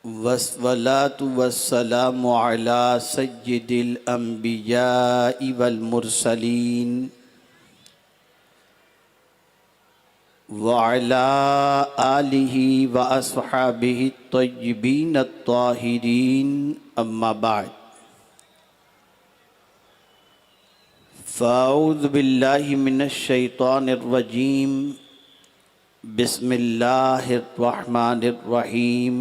والصلاة والسلام على سيد الأنبياء والمرسلين وعلى آله وأصحابه الطيبين الطاهرين أما بعد فأعوذ بالله من الشيطان الرجيم بسم الله الرحمن الرحيم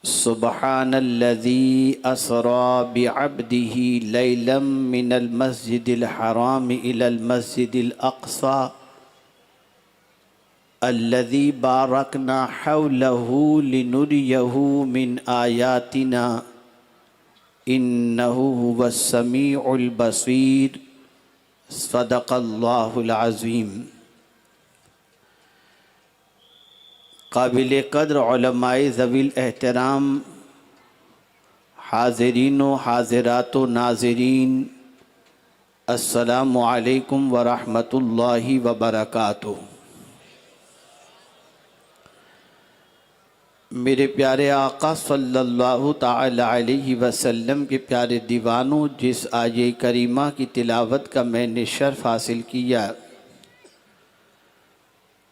سبحان الذي أسرى بعبده ليلا من المسجد الحرام إلى المسجد الأقصى الذي باركنا حوله لنريه من آياتنا إنه هو السميع البصير صدق الله العظيم۔ قابل قدر علماء ذوی الاحترام، حاضرین و حاضرات و ناظرین، السلام علیکم ورحمۃ اللہ وبرکاتہ۔ میرے پیارے آقا صلی اللہ تعالی علیہ وسلم کے پیارے دیوانوں، جس آیہ کریمہ کی تلاوت کا میں نے شرف حاصل کیا،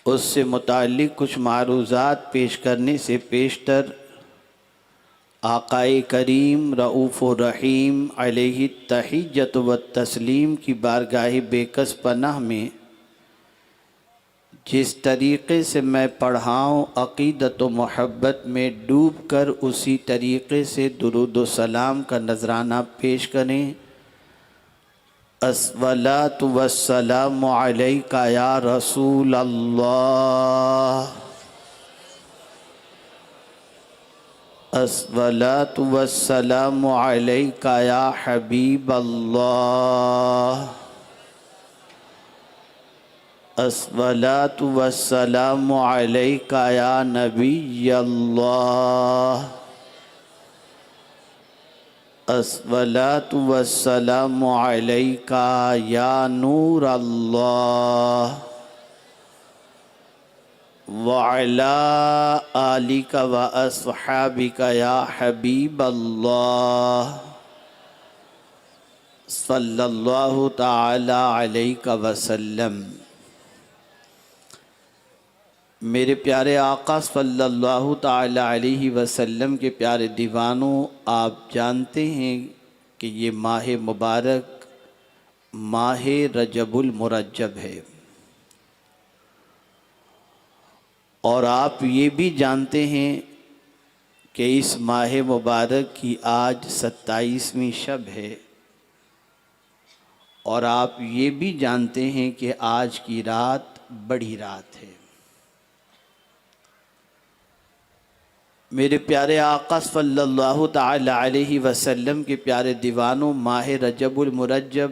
اس سے متعلق کچھ معروضات پیش کرنے سے پیشتر آقائے کریم رؤوف و رحیم علیہ التحیۃ والتسلیم کی بارگاہ بے کس پناہ میں جس طریقے سے میں پڑھاؤں، عقیدت و محبت میں ڈوب کر اسی طریقے سے درود و سلام کا نذرانہ پیش کریں۔ الصلاۃ والسلام علیک یا رسول اللہ، الصلاۃ والسلام علیک یا حبیب اللہ، الصلاۃ والسلام علیک یا نبی اللہ، الصلاۃ والسلام علیک یا نور اللہ، وعلی آلک واصحابک یا حبیب اللہ، صلی اللہ تعالی علیہ وسلم۔ میرے پیارے آقا صلی اللہ تعالی علیہ وسلم کے پیارے دیوانوں، آپ جانتے ہیں کہ یہ ماہ مبارک ماہ رجب المرجب ہے، اور آپ یہ بھی جانتے ہیں کہ اس ماہ مبارک کی آج 27ویں شب ہے، اور آپ یہ بھی جانتے ہیں کہ آج کی رات بڑی رات ہے۔ میرے پیارے آقا صلی اللہ تعالی علیہ وسلم کے پیارے دیوانوں، ماہ رجب المرجب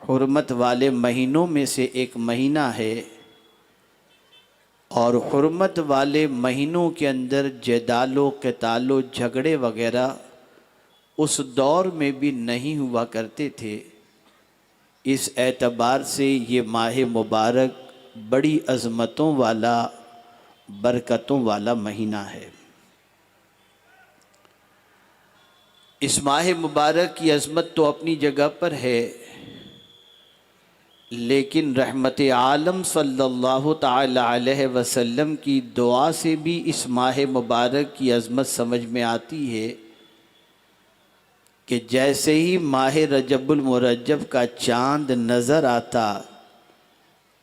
حرمت والے مہینوں میں سے ایک مہینہ ہے، اور حرمت والے مہینوں کے اندر جدال و قتال و جھگڑے وغیرہ اس دور میں بھی نہیں ہوا کرتے تھے۔ اس اعتبار سے یہ ماہ مبارک بڑی عظمتوں والا، برکتوں والا مہینہ ہے۔ اس ماہ مبارک کی عظمت تو اپنی جگہ پر ہے، لیکن رحمت عالم صلی اللہ تعالی علیہ وسلم کی دعا سے بھی اس ماہ مبارک کی عظمت سمجھ میں آتی ہے کہ جیسے ہی ماہ رجب المرجب کا چاند نظر آتا،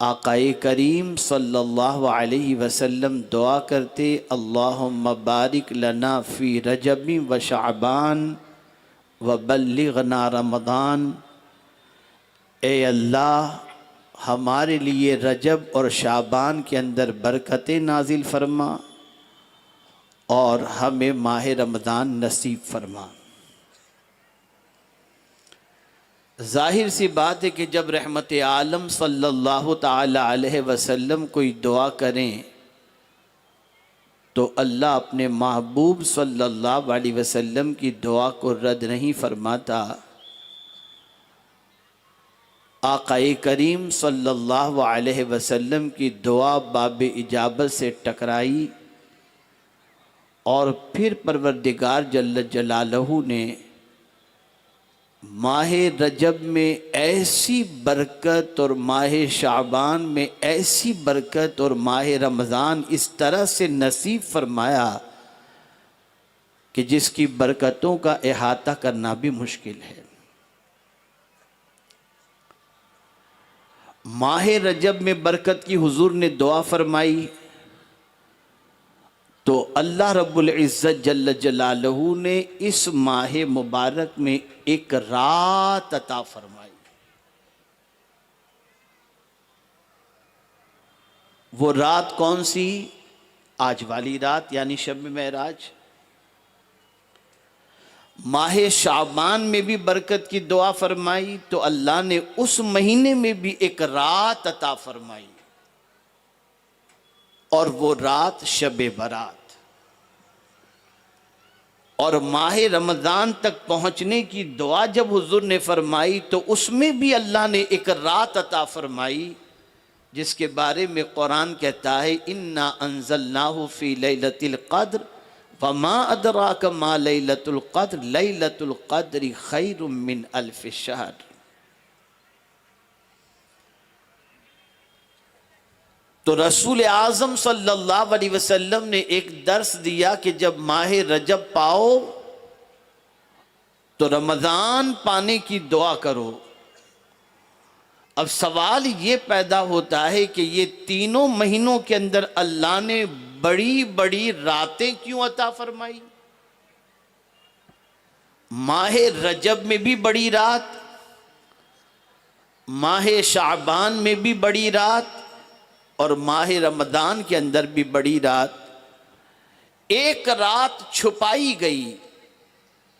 آقائے کریم صلی اللہ علیہ وسلم دعا کرتے، اللہم بارک لنا فی رجب و شعبان وبلغنا رمضان، اے اللہ ہمارے لیے رجب اور شعبان کے اندر برکتیں نازل فرما اور ہمیں ماہ رمضان نصیب فرما۔ ظاہر سی بات ہے کہ جب رحمت عالم صلی اللہ تعالی علیہ وسلم کوئی دعا کریں تو اللہ اپنے محبوب صلی اللہ علیہ وسلم کی دعا کو رد نہیں فرماتا۔ آقائے کریم صلی اللہ علیہ وسلم کی دعا باب اجابت سے ٹکرائی اور پھر پروردگار جل جلالہ نے ماہ رجب میں ایسی برکت اور ماہ شعبان میں ایسی برکت اور ماہ رمضان اس طرح سے نصیب فرمایا کہ جس کی برکتوں کا احاطہ کرنا بھی مشکل ہے۔ ماہ رجب میں برکت کی حضور نے دعا فرمائی تو اللہ رب العزت جل جلالہ نے اس ماہ مبارک میں ایک رات عطا فرمائی۔ وہ رات کون سی؟ آج والی رات یعنی شب معراج۔ ماہ شعبان میں بھی برکت کی دعا فرمائی تو اللہ نے اس مہینے میں بھی ایک رات عطا فرمائی، اور وہ رات شب برات۔ اور ماہ رمضان تک پہنچنے کی دعا جب حضور نے فرمائی تو اس میں بھی اللہ نے ایک رات عطا فرمائی جس کے بارے میں قرآن کہتا ہے اِنَّا أَنزَلْنَاهُ فِي لَيْلَةِ الْقَدْرِ وَمَا أَدْرَاكَ مَا لَيْلَةُ الْقَدْرِ لَيْلَةُ الْقَدْرِ خَيْرٌ مِّنْ أَلْفِ شَهْرٍ۔ تو رسول اعظم صلی اللہ علیہ وسلم نے ایک درس دیا کہ جب ماہ رجب پاؤ تو رمضان پانے کی دعا کرو۔ اب سوال یہ پیدا ہوتا ہے کہ یہ تینوں مہینوں کے اندر اللہ نے بڑی بڑی راتیں کیوں عطا فرمائی؟ ماہ رجب میں بھی بڑی رات، ماہ شعبان میں بھی بڑی رات، اور ماہ رمضان کے اندر بھی بڑی رات۔ ایک رات چھپائی گئی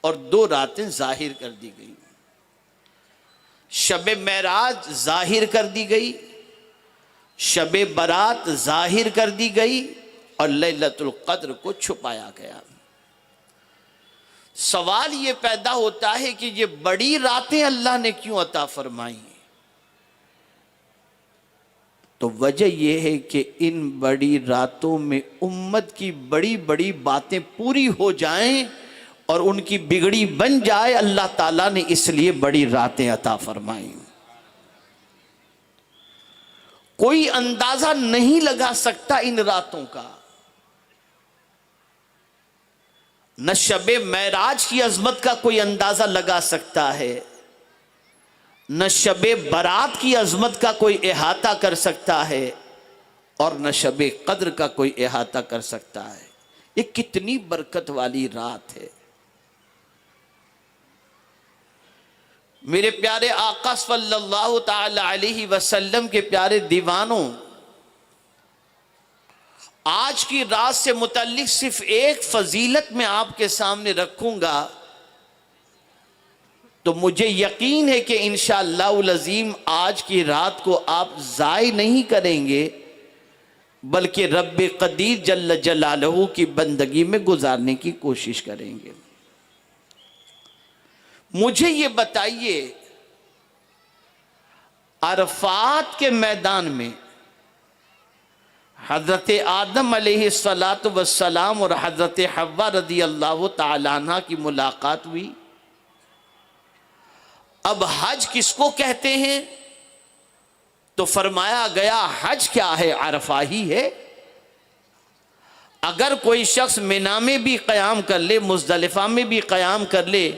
اور دو راتیں ظاہر کر دی گئی۔ شب معراج ظاہر کر دی گئی، شب برات ظاہر کر دی گئی، اور لیلۃ القدر کو چھپایا گیا۔ سوال یہ پیدا ہوتا ہے کہ یہ بڑی راتیں اللہ نے کیوں عطا فرمائی؟ تو وجہ یہ ہے کہ ان بڑی راتوں میں امت کی بڑی بڑی باتیں پوری ہو جائیں اور ان کی بگڑی بن جائے، اللہ تعالیٰ نے اس لیے بڑی راتیں عطا فرمائیں۔ کوئی اندازہ نہیں لگا سکتا ان راتوں کا۔ نہ شب معراج کی عظمت کا کوئی اندازہ لگا سکتا ہے، نہ شب برات کی عظمت کا کوئی احاطہ کر سکتا ہے، اور نہ شب قدر کا کوئی احاطہ کر سکتا ہے۔ یہ کتنی برکت والی رات ہے۔ میرے پیارے آقا صلی اللہ تعالی علیہ وسلم کے پیارے دیوانوں، آج کی رات سے متعلق صرف ایک فضیلت میں آپ کے سامنے رکھوں گا تو مجھے یقین ہے کہ انشاءاللہ العظیم آج کی رات کو آپ ضائع نہیں کریں گے، بلکہ رب قدیر جل جلالہ کی بندگی میں گزارنے کی کوشش کریں گے۔ مجھے یہ بتائیے، عرفات کے میدان میں حضرت آدم علیہ السلام اور حضرت حوا رضی اللہ تعالیٰ عنہ کی ملاقات ہوئی۔ اب حج کس کو کہتے ہیں؟ تو فرمایا گیا حج کیا ہے؟ عرفہ ہی ہے۔ اگر کوئی شخص مینا میں بھی قیام کر لے، مزدلفہ میں بھی قیام کر لے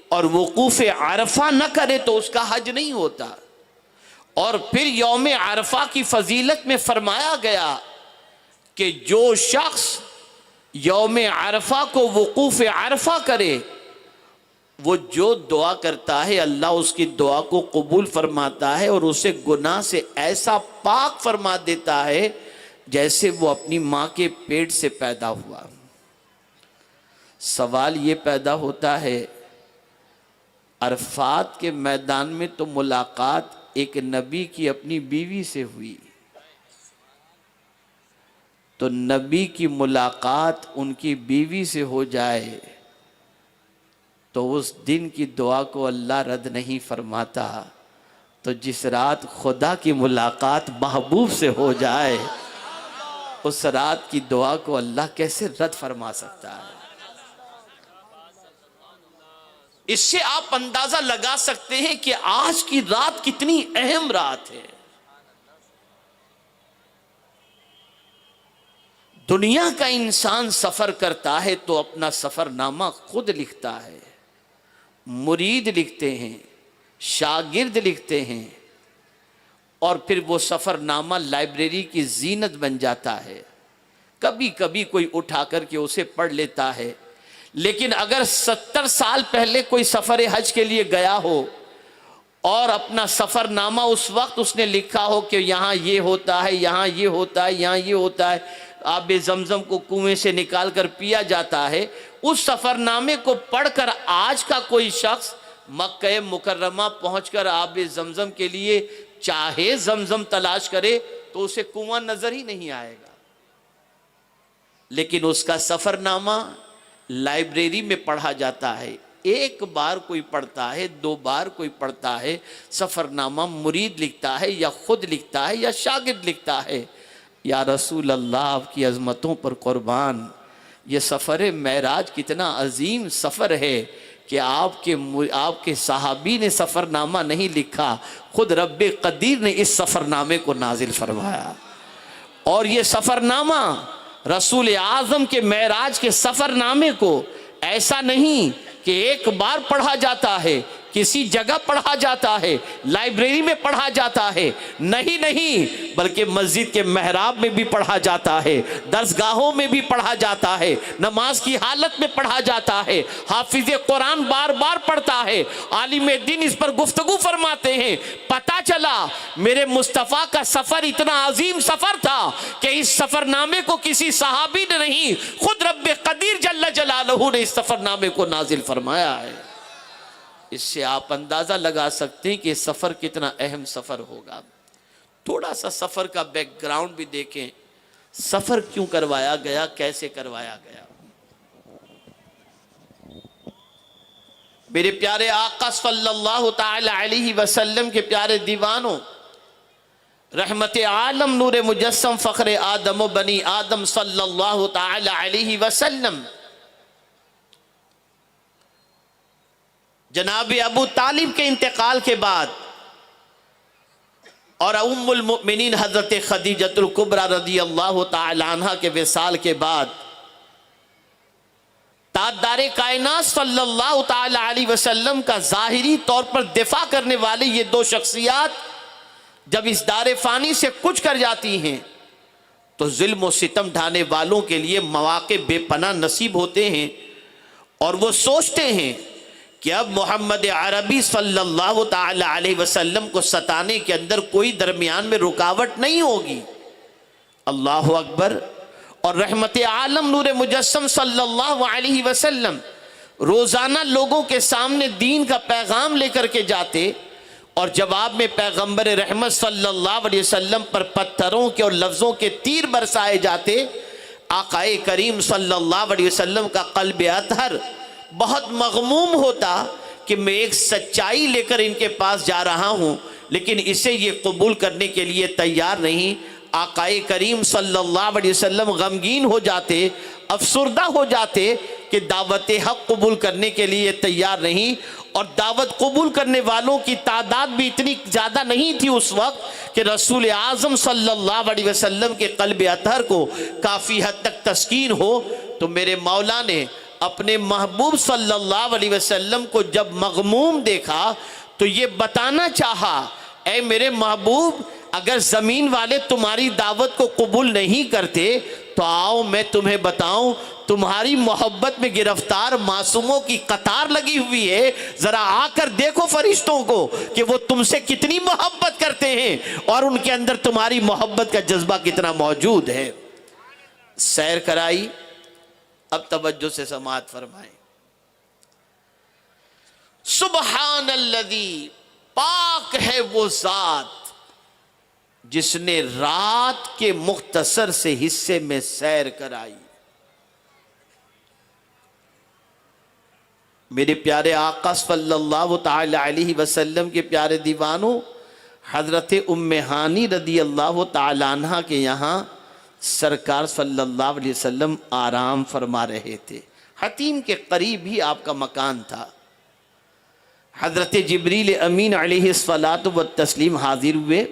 اور وقوف عرفہ نہ کرے تو اس کا حج نہیں ہوتا۔ اور پھر یوم عرفہ کی فضیلت میں فرمایا گیا کہ جو شخص یوم عرفہ کو وقوف عرفہ کرے، وہ جو دعا کرتا ہے اللہ اس کی دعا کو قبول فرماتا ہے اور اسے گناہ سے ایسا پاک فرما دیتا ہے جیسے وہ اپنی ماں کے پیٹ سے پیدا ہوا۔ سوال یہ پیدا ہوتا ہے، عرفات کے میدان میں تو ملاقات ایک نبی کی اپنی بیوی سے ہوئی، تو نبی کی ملاقات ان کی بیوی سے ہو جائے تو اس دن کی دعا کو اللہ رد نہیں فرماتا۔ تو جس رات خدا کی ملاقات محبوب سے ہو جائے اس رات کی دعا کو اللہ کیسے رد فرما سکتا ہے؟ اس سے آپ اندازہ لگا سکتے ہیں کہ آج کی رات کتنی اہم رات ہے۔ دنیا کا انسان سفر کرتا ہے تو اپنا سفر نامہ خود لکھتا ہے، مرید لکھتے ہیں، شاگرد لکھتے ہیں، اور پھر وہ سفر نامہ لائبریری کی زینت بن جاتا ہے۔ کبھی کبھی کوئی اٹھا کر کے اسے پڑھ لیتا ہے، لیکن اگر 70 سال پہلے کوئی سفر حج کے لیے گیا ہو اور اپنا سفر نامہ اس وقت اس نے لکھا ہو کہ یہاں یہ ہوتا ہے، یہاں یہ ہوتا ہے، یہاں یہ ہوتا ہے، آب زمزم کو کنویں سے نکال کر پیا جاتا ہے، اس سفر نامے کو پڑھ کر آج کا کوئی شخص مکہ مکرمہ پہنچ کر آب زمزم کے لیے چاہے زمزم تلاش کرے تو اسے کنواں نظر ہی نہیں آئے گا، لیکن اس کا سفر نامہ لائبریری میں پڑھا جاتا ہے۔ ایک بار کوئی پڑھتا ہے، 2 بار کوئی پڑھتا ہے، سفر نامہ مرید لکھتا ہے یا خود لکھتا ہے یا شاگرد لکھتا ہے۔ یا رسول اللہ، آپ کی عظمتوں پر قربان، یہ سفر معراج کتنا عظیم سفر ہے کہ آپ کے صحابی نے سفر نامہ نہیں لکھا، خود رب قدیر نے اس سفر نامے کو نازل فرمایا۔ اور یہ سفر نامہ رسول اعظم کے معراج کے سفر نامے کو ایسا نہیں کہ ایک بار پڑھا جاتا ہے، کسی جگہ پڑھا جاتا ہے، لائبریری میں پڑھا جاتا ہے، نہیں، بلکہ مسجد کے محراب میں بھی پڑھا جاتا ہے، درسگاہوں میں بھی پڑھا جاتا ہے، نماز کی حالت میں پڑھا جاتا ہے، حافظ قرآن بار بار پڑھتا ہے، عالم دین اس پر گفتگو فرماتے ہیں۔ پتہ چلا میرے مصطفیٰ کا سفر اتنا عظیم سفر تھا کہ اس سفر نامے کو کسی صحابی نے نہیں، خود رب قدیر جل جلالہ نے اس سفر نامے کو نازل فرمایا ہے۔ اس سے آپ اندازہ لگا سکتے ہیں کہ سفر کتنا اہم سفر ہوگا۔ تھوڑا سا سفر کا بیک گراؤنڈ بھی دیکھیں، سفر کیوں کروایا گیا، کیسے کروایا گیا۔ میرے پیارے آقا صلی اللہ تعالی علیہ وسلم کے پیارے دیوانوں، رحمت عالم نور مجسم فخر آدم و بنی آدم صلی اللہ تعالی علیہ وسلم، جناب ابو طالب کے انتقال کے بعد اور ام المؤمنین حضرت خدیجۃ الکبریٰ رضی اللہ تعالی عنہ کے وصال کے بعد تاجدار کائنات صلی اللہ تعالی علیہ وسلم کا ظاہری طور پر دفاع کرنے والے یہ 2 شخصیات جب اس دار فانی سے کچھ کر جاتی ہیں تو ظلم و ستم ڈھانے والوں کے لیے مواقع بے پناہ نصیب ہوتے ہیں، اور وہ سوچتے ہیں کہ اب محمد عربی صلی اللہ تعالی علیہ وسلم کو ستانے کے اندر کوئی درمیان میں رکاوٹ نہیں ہوگی۔ اللہ اکبر۔ اور رحمت عالم نور مجسم صلی اللہ علیہ وسلم روزانہ لوگوں کے سامنے دین کا پیغام لے کر کے جاتے، اور جواب میں پیغمبر رحمت صلی اللہ علیہ وسلم پر پتھروں کے اور لفظوں کے تیر برسائے جاتے۔ آقا کریم صلی اللہ علیہ وسلم کا قلب اطہر بہت مغموم ہوتا کہ میں ایک سچائی لے کر ان کے پاس جا رہا ہوں، لیکن اسے یہ قبول کرنے کے لیے تیار نہیں۔ آقا کریم صلی اللہ علیہ وسلم غمگین ہو جاتے، افسردہ ہو جاتے کہ دعوت حق قبول کرنے کے لیے تیار نہیں، اور دعوت قبول کرنے والوں کی تعداد بھی اتنی زیادہ نہیں تھی اس وقت کہ رسول اعظم صلی اللہ علیہ وسلم کے قلب اطہر کو کافی حد تک تسکین ہو۔ تو میرے مولا نے اپنے محبوب صلی اللہ علیہ وسلم کو جب مغموم دیکھا تو یہ بتانا چاہا، اے میرے محبوب، اگر زمین والے تمہاری دعوت کو قبول نہیں کرتے تو آؤ میں تمہیں بتاؤں، تمہاری محبت میں گرفتار معصوموں کی قطار لگی ہوئی ہے، ذرا آ کر دیکھو فرشتوں کو کہ وہ تم سے کتنی محبت کرتے ہیں اور ان کے اندر تمہاری محبت کا جذبہ کتنا موجود ہے۔ سیر کرائی۔ اب توجہ سے سماعت فرمائیں۔ سبحان الذی، پاک ہے وہ ذات جس نے رات کے مختصر سے حصے میں سیر کرائی۔ میرے پیارے آقا صلی اللہ تعالی علیہ وسلم کے پیارے دیوانوں، حضرت ام ہانی رضی اللہ تعالی عنہ کے یہاں سرکار صلی اللہ علیہ وسلم آرام فرما رہے تھے، حتیم کے قریب ہی آپ کا مکان تھا۔ حضرت جبریل امین علیہ الصلاۃ والتسلیم حاضر ہوئے،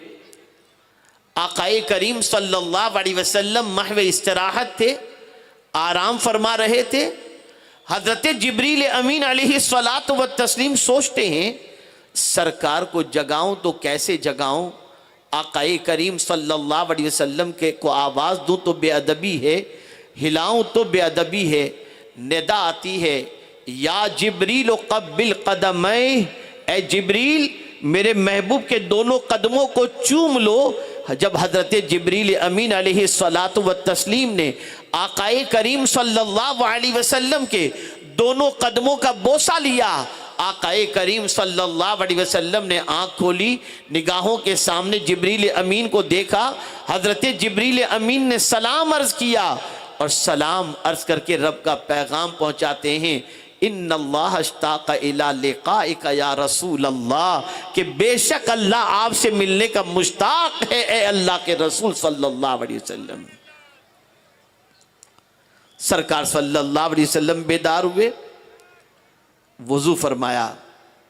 آقائے کریم صلی اللہ علیہ وسلم محو استراحت تھے، آرام فرما رہے تھے۔ حضرت جبریل امین علیہ الصلاۃ والتسلیم سوچتے ہیں سرکار کو جگاؤں تو کیسے جگاؤں، آقائے کریم صلی اللہ علیہ وسلم کے کو آواز دوں تو بے ادبی ہے، ہلاؤں تو بے ادبی ہے۔ ندا آتی ہے، یا جبریل قبل قدمیں، اے جبریل میرے محبوب کے دونوں قدموں کو چوم لو۔ جب حضرت جبریل امین علیہ الصلاۃ والتسلیم نے آقائے کریم صلی اللہ علیہ وسلم کے دونوں قدموں کا بوسہ لیا، آقائے کریم صلی اللہ علیہ وسلم نے آنکھ کھولی، نگاہوں کے سامنے جبریل امین کو دیکھا۔ حضرت جبریل امین نے سلام عرض کیا، اور سلام عرض کر کے رب کا پیغام پہنچاتے ہیں، ان اللہ اشتاق الی لقائک یا رسول اللہ، کہ بے شک اللہ آپ سے ملنے کا مشتاق ہے اے اللہ کے رسول صلی اللہ علیہ وسلم۔ سرکار صلی اللہ علیہ وسلم بیدار ہوئے، وضو فرمایا۔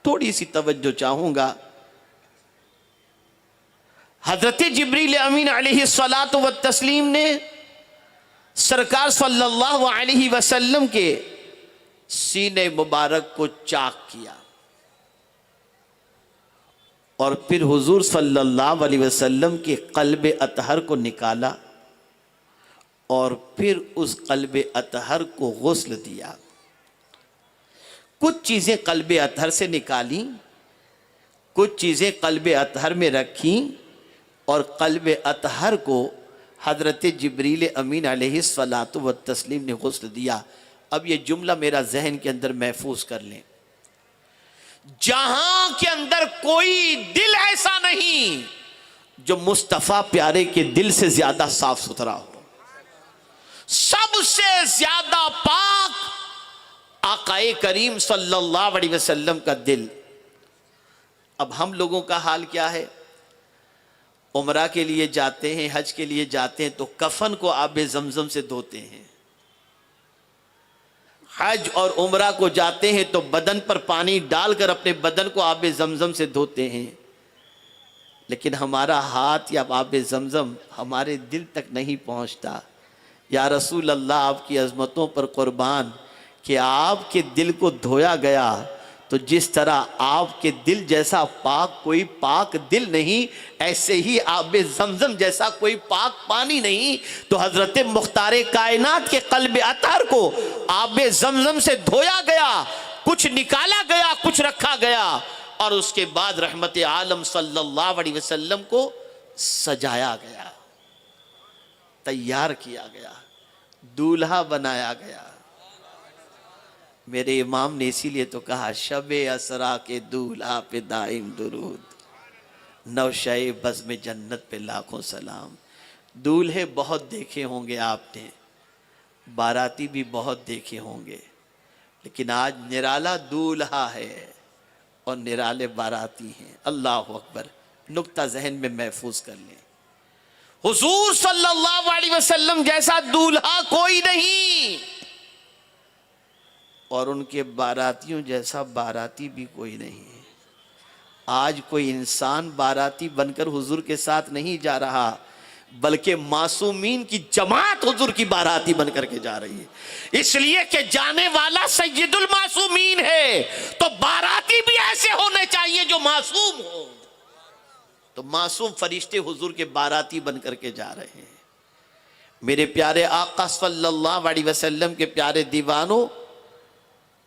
تھوڑی سی توجہ چاہوں گا، حضرت جبریل امین علیہ الصلاۃ والتسلیم نے سرکار صلی اللہ علیہ وسلم کے سینے مبارک کو چاک کیا، اور پھر حضور صلی اللہ علیہ وسلم کے قلب اطہر کو نکالا، اور پھر اس قلب اطہر کو غسل دیا۔ کچھ چیزیں قلب اطہر سے نکالیں، کچھ چیزیں قلب اطہر میں رکھیں، اور قلب اطہر کو حضرت جبریل امین علیہ الصلاۃ والتسلیم نے غسل دیا۔ اب یہ جملہ میرا ذہن کے اندر محفوظ کر لیں، جہاں کے اندر کوئی دل ایسا نہیں جو مصطفیٰ پیارے کے دل سے زیادہ صاف ستھرا ہو، سب سے زیادہ پاک آقائے کریم صلی اللہ علیہ وسلم کا دل۔ اب ہم لوگوں کا حال کیا ہے؟ عمرہ کے لیے جاتے ہیں، حج کے لیے جاتے ہیں تو کفن کو آب زمزم سے دھوتے ہیں، حج اور عمرہ کو جاتے ہیں تو بدن پر پانی ڈال کر اپنے بدن کو آب زمزم سے دھوتے ہیں، لیکن ہمارا ہاتھ یا آب زمزم ہمارے دل تک نہیں پہنچتا۔ یا رسول اللہ آپ کی عظمتوں پر قربان کہ آپ کے دل کو دھویا گیا، تو جس طرح آپ کے دل جیسا پاک کوئی پاک دل نہیں، ایسے ہی آب زمزم جیسا کوئی پاک پانی نہیں۔ تو حضرت مختار کائنات کے قلب اطہر کو آب زمزم سے دھویا گیا، کچھ نکالا گیا، کچھ رکھا گیا، اور اس کے بعد رحمت عالم صلی اللہ علیہ وسلم کو سجایا گیا، تیار کیا گیا، دولہا بنایا گیا۔ میرے امام نے اسی لیے تو کہا، شب اسرا کے دولہا پہ دائم درود، نوشہ بزم جنت پہ لاکھوں سلام۔ دولہے بہت دیکھے ہوں گے آپ نے، باراتی بھی بہت دیکھے ہوں گے، لیکن آج نرالا دولہا ہے اور نرالے باراتی ہیں۔ اللہ اکبر، نقطہ ذہن میں محفوظ کر لیں، حضور صلی اللہ علیہ وسلم جیسا دولہا کوئی نہیں، اور ان کے باراتیوں جیسا باراتی بھی کوئی نہیں۔ آج کوئی انسان باراتی بن کر حضور کے ساتھ نہیں جا رہا، بلکہ معصومین کی جماعت حضور کی باراتی بن کر کے جا رہی ہے، اس لیے کہ جانے والا سید المعصومین ہے، تو باراتی بھی ایسے ہونے چاہیے جو معصوم ہو۔ تو معصوم فرشتے حضور کے باراتی بن کر کے جا رہے ہیں۔ میرے پیارے آقا صلی اللہ علیہ وسلم کے پیارے دیوانوں،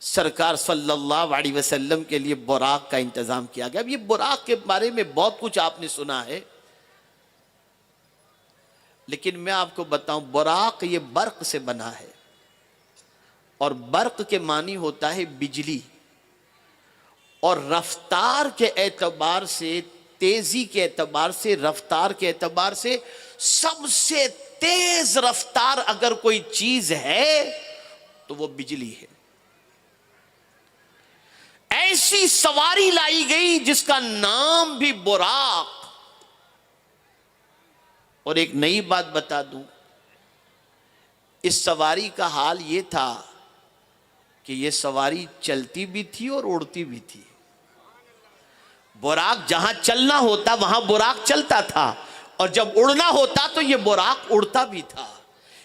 سرکار صلی اللہ علیہ وسلم کے لیے براق کا انتظام کیا گیا۔ اب یہ براق کے بارے میں بہت کچھ آپ نے سنا ہے، لیکن میں آپ کو بتاؤں، براق یہ برق سے بنا ہے، اور برق کے معنی ہوتا ہے بجلی، اور رفتار کے اعتبار سے، تیزی کے اعتبار سے، رفتار کے اعتبار سے سب سے تیز رفتار اگر کوئی چیز ہے تو وہ بجلی ہے۔ ایسی سواری لائی گئی جس کا نام بھی براق۔ اور ایک نئی بات بتا دوں، اس سواری کا حال یہ تھا کہ یہ سواری چلتی بھی تھی اور اڑتی بھی تھی. براق جہاں چلنا ہوتا وہاں براق چلتا تھا، اور جب اڑنا ہوتا تو یہ براق اڑتا بھی تھا.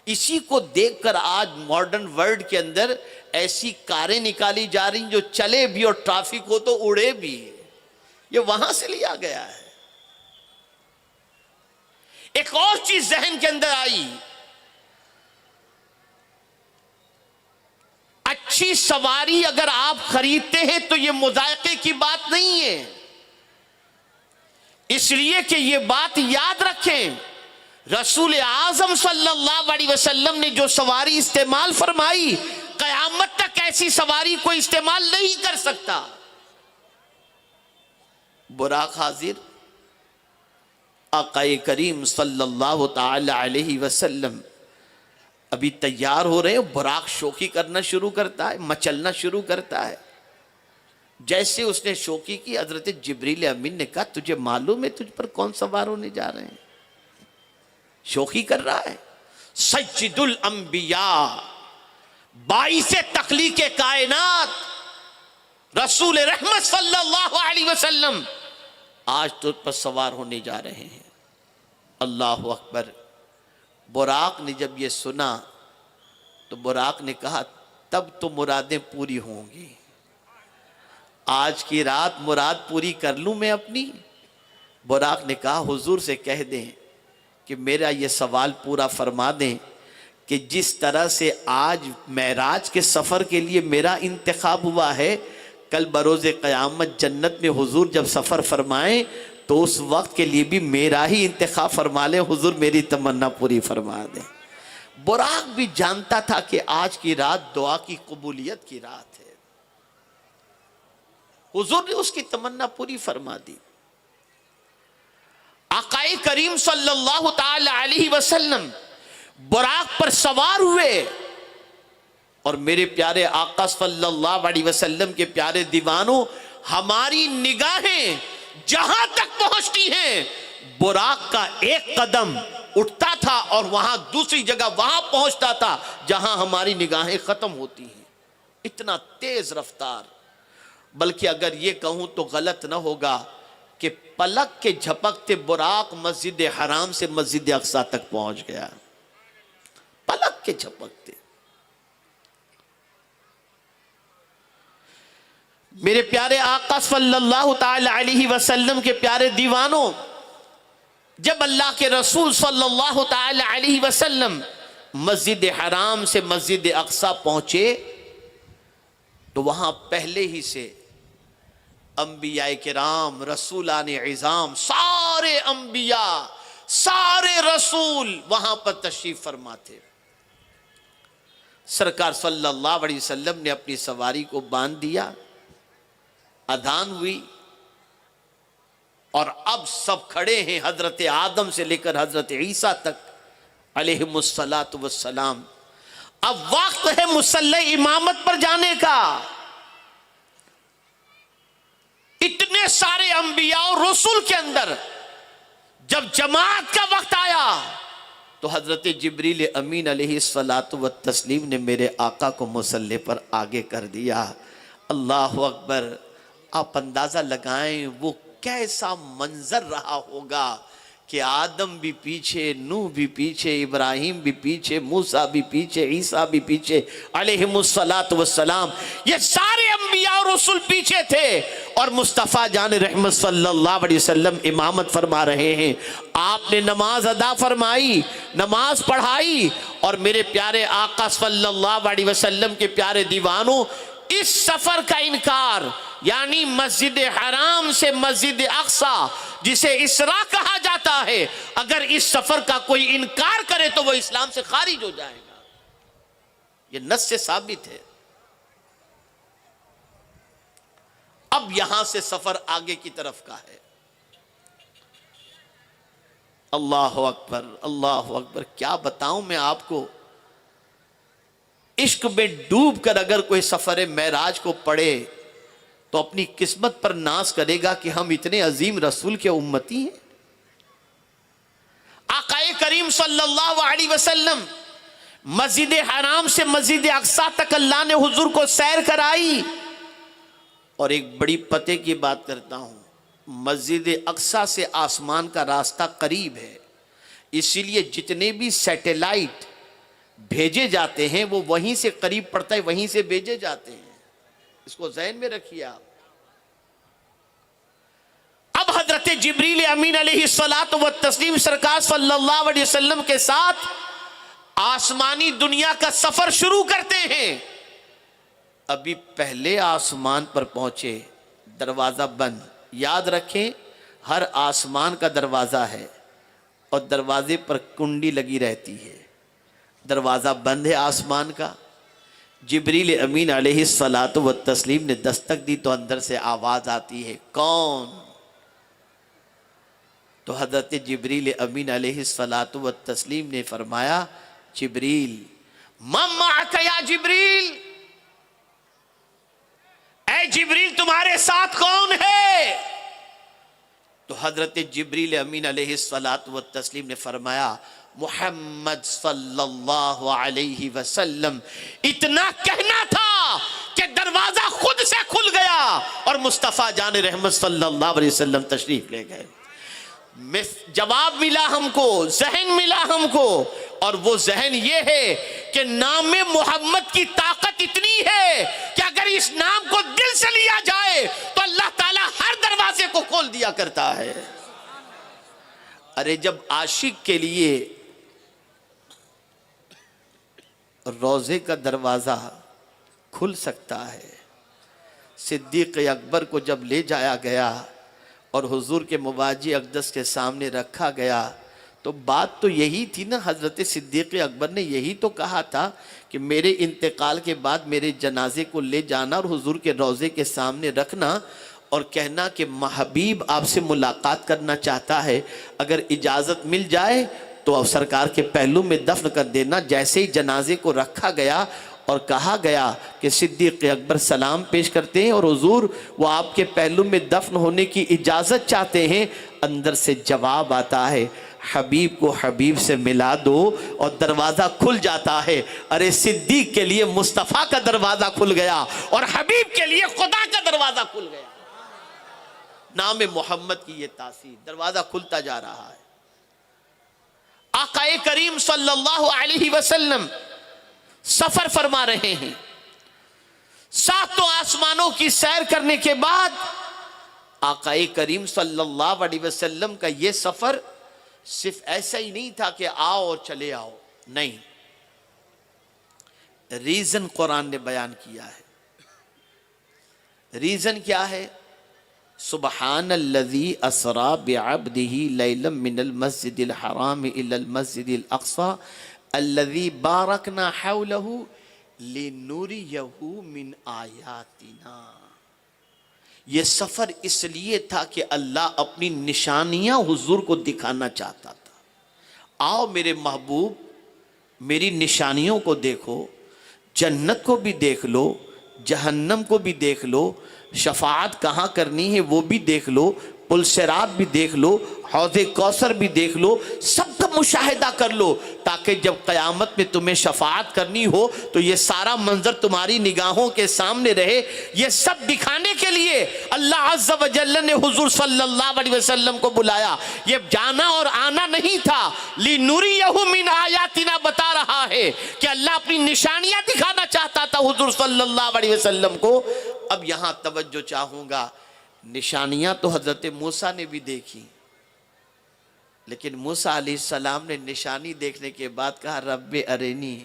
اسی کو دیکھ کر آج ماڈرن ورلڈ کے اندر ایسی کاریں نکالی جا رہی جو چلے بھی اور ٹریفک ہو تو اڑے بھی. یہ وہاں سے لیا گیا ہے. ایک اور چیز ذہن کے اندر آئی، اچھی سواری اگر آپ خریدتے ہیں تو یہ مذائقے کی بات نہیں ہے. اس لیے کہ یہ بات یاد رکھیں، رسول اعظم صلی اللہ علیہ وسلم نے جو سواری استعمال فرمائی، قیامت تک ایسی سواری کوئی استعمال نہیں کر سکتا. براق حاضر، آقا کریم صلی اللہ تعالی علیہ وسلم ابھی تیار ہو رہے ہیں. براق شوخی کرنا شروع کرتا ہے، مچلنا شروع کرتا ہے. جیسے اس نے شوخی کی، حضرت جبریل امین نے کہا تجھے معلوم ہے تجھ پر کون سوار ہونے جا رہے ہیں؟ شوخی کر رہا ہے. سید الانبیاء، باعث تخلیق کائنات، رسول رحمت صلی اللہ علیہ وسلم آج تجھ پر سوار ہونے جا رہے ہیں. اللہ اکبر. براق نے جب یہ سنا تو براق نے کہا تب تو مرادیں پوری ہوں گی. آج کی رات مراد پوری کر لوں میں اپنی. براق نے کہا حضور سے کہہ دیں کہ میرا یہ سوال پورا فرما دیں کہ جس طرح سے آج معراج کے سفر کے لیے میرا انتخاب ہوا ہے، کل بروز قیامت جنت میں حضور جب سفر فرمائیں تو اس وقت کے لیے بھی میرا ہی انتخاب فرما لیں. حضور میری تمنا پوری فرما دیں. براق بھی جانتا تھا کہ آج کی رات دعا کی قبولیت کی رات ہے. حضور نے اس کی تمنا پوری فرما دی. آقا کریم صلی اللہ تعالی علیہ وسلم براق پر سوار ہوئے، اور میرے پیارے آقا صلی اللہ علیہ وسلم کے پیارے دیوانوں، ہماری نگاہیں جہاں تک پہنچتی ہیں براق کا ایک قدم اٹھتا تھا اور وہاں دوسری جگہ وہاں پہنچتا تھا جہاں ہماری نگاہیں ختم ہوتی ہیں. اتنا تیز رفتار. بلکہ اگر یہ کہوں تو غلط نہ ہوگا کہ پلک کے جھپکتے براق مسجد حرام سے مسجد اقصی تک پہنچ گیا. پلک کے جھپکتے. میرے پیارے آقا صلی اللہ تعالی علیہ وسلم کے پیارے دیوانوں، جب اللہ کے رسول صلی اللہ تعالی علیہ وسلم مسجد حرام سے مسجد اقصی پہنچے تو وہاں پہلے ہی سے انبیاء کرام، رسولان عظام، سارے انبیاء، سارے رسول وہاں پر تشریف فرما تھے. سرکار صلی اللہ علیہ وسلم نے اپنی سواری کو باندھ دیا، اذان ہوئی، اور اب سب کھڑے ہیں، حضرت آدم سے لے کر حضرت عیسیٰ تک علیہم الصلاۃ والسلام. اب وقت ہے مصلی امامت پر جانے کا. اتنے سارے انبیاء اور رسول کے اندر جب جماعت کا وقت آیا تو حضرت جبریل امین علیہ الصلاۃ والتسلیم نے میرے آقا کو مصلی پر آگے کر دیا. اللہ اکبر. آپ اندازہ لگائیں وہ کیسا منظر رہا ہوگا کہ آدم بھی پیچھے، نوح بھی پیچھے، ابراہیم بھی پیچھے، موسیٰ بھی پیچھے، عیسیٰ بھی پیچھے علیہم الصلاۃ والسلام. یہ سارے انبیاء اور رسول پیچھے تھے اور مصطفیٰ جان رحمت صلی اللہ علیہ وسلم امامت فرما رہے ہیں. آپ نے نماز ادا فرمائی، نماز پڑھائی، اور میرے پیارے آقا صلی اللہ علیہ وسلم کے پیارے دیوانوں، اس سفر کا انکار، یعنی مسجد حرام سے مسجد اقصی جسے اسراء کہا جاتا ہے، اگر اس سفر کا کوئی انکار کرے تو وہ اسلام سے خارج ہو جائے گا. یہ نص سے ثابت ہے. اب یہاں سے سفر آگے کی طرف کا ہے. اللہ اکبر، اللہ اکبر. کیا بتاؤں میں آپ کو، عشق میں ڈوب کر اگر کوئی سفر معراج کو پڑھے تو اپنی قسمت پر ناز کرے گا کہ ہم اتنے عظیم رسول کے امتی ہیں. آقا کریم صلی اللہ علیہ وسلم مسجد حرام سے مسجد اقصی تک اللہ نے حضور کو سیر کرائی. اور ایک بڑی پتے کی بات کرتا ہوں، مسجد اقصی سے آسمان کا راستہ قریب ہے، اسی لیے جتنے بھی سیٹلائٹ بھیجے جاتے ہیں وہ وہیں سے قریب پڑتا ہے، وہیں سے بھیجے جاتے ہیں. اس کو ذہن میں رکھیے آپ. اب حضرت جبریل امین علیہ الصلوۃ والتسلیم سرکار صلی اللہ علیہ وسلم کے ساتھ آسمانی دنیا کا سفر شروع کرتے ہیں. ابھی پہلے آسمان پر پہنچے، دروازہ بند. یاد رکھیں ہر آسمان کا دروازہ ہے اور دروازے پر کنڈی لگی رہتی ہے. دروازہ بند ہے آسمان کا. جبریل امین علیہ الصلوۃ والتسلیم نے دستک دی تو اندر سے آواز آتی ہے، کون؟ تو حضرت جبریل امین علیہ الصلوۃ والتسلیم نے فرمایا، جبریل. من معک یا جبریل، اے جبریل تمہارے ساتھ کون ہے؟ تو حضرت جبریل امین علیہ الصلوۃ والتسلیم نے فرمایا، محمد صلی اللہ علیہ وسلم. اتنا کہنا تھا کہ دروازہ خود سے کھل گیا اور مصطفیٰ جان رحمت صلی اللہ علیہ وسلم تشریف لے گئے. جواب ملا ہم کو، ذہن ملا ہم کو، اور وہ ذہن یہ ہے کہ نام محمد کی طاقت اتنی ہے کہ اگر اس نام کو دل سے لیا جائے تو اللہ تعالیٰ ہر دروازے کو کھول دیا کرتا ہے. ارے جب عاشق کے لیے روضے کا دروازہ کھل سکتا ہے، صدیق اکبر کو جب لے جایا گیا اور حضور کے مواجہ اقدس کے سامنے رکھا گیا تو بات تو یہی تھی نا، حضرت صدیق اکبر نے یہی تو کہا تھا کہ میرے انتقال کے بعد میرے جنازے کو لے جانا اور حضور کے روضے کے سامنے رکھنا اور کہنا کہ حبیب آپ سے ملاقات کرنا چاہتا ہے، اگر اجازت مل جائے تو سرکار کے پہلو میں دفن کر دینا. جیسے ہی جنازے کو رکھا گیا اور کہا گیا کہ صدیق اکبر سلام پیش کرتے ہیں اور حضور وہ آپ کے پہلو میں دفن ہونے کی اجازت چاہتے ہیں، اندر سے جواب آتا ہے، حبیب کو حبیب سے ملا دو، اور دروازہ کھل جاتا ہے. ارے صدیق کے لیے مصطفیٰ کا دروازہ کھل گیا اور حبیب کے لیے خدا کا دروازہ کھل گیا. نام محمد کی یہ تاثیر، دروازہ کھلتا جا رہا ہے. آقا کریم صلی اللہ علیہ وسلم سفر فرما رہے ہیں. ساتوں آسمانوں کی سیر کرنے کے بعد آقا کریم صلی اللہ علیہ وسلم کا یہ سفر صرف ایسا ہی نہیں تھا کہ آؤ اور چلے آؤ، نہیں، ریزن قرآن نے بیان کیا ہے. ریزن کیا ہے؟ سبحان الذی اسرا بعبدہ لیلا من المسجد الحرام الی المسجد الاقصی الذی بارکنا حولہ لنریہ من آیاتنا. یہ سفر اس لیے تھا کہ اللہ اپنی نشانیاں حضور کو دکھانا چاہتا تھا. آؤ میرے محبوب، میری نشانیوں کو دیکھو، جنت کو بھی دیکھ لو، جہنم کو بھی دیکھ لو، شفاعت کہاں کرنی ہے وہ بھی دیکھ لو، پل صراط بھی دیکھ لو، حوض کوثر بھی دیکھ لو، سب کا مشاہدہ کر لو، تاکہ جب قیامت میں تمہیں شفاعت کرنی ہو تو یہ سارا منظر تمہاری نگاہوں کے سامنے رہے. یہ سب دکھانے کے لیے اللہ عز و جل نے حضور صلی اللہ علیہ وسلم کو بلایا. یہ جانا اور آنا نہیں تھا، لِنُرِيَهُ مِنْ آیاتنا بتا رہا ہے کہ اللہ اپنی نشانیاں دکھانا چاہتا تھا حضور صلی اللہ علیہ وسلم کو. اب یہاں توجہ چاہوں گا، نشانیاں تو حضرت موسیٰ نے بھی دیکھی، لیکن موسیٰ علیہ السلام نے نشانی دیکھنے کے بعد کہا رب ارینی،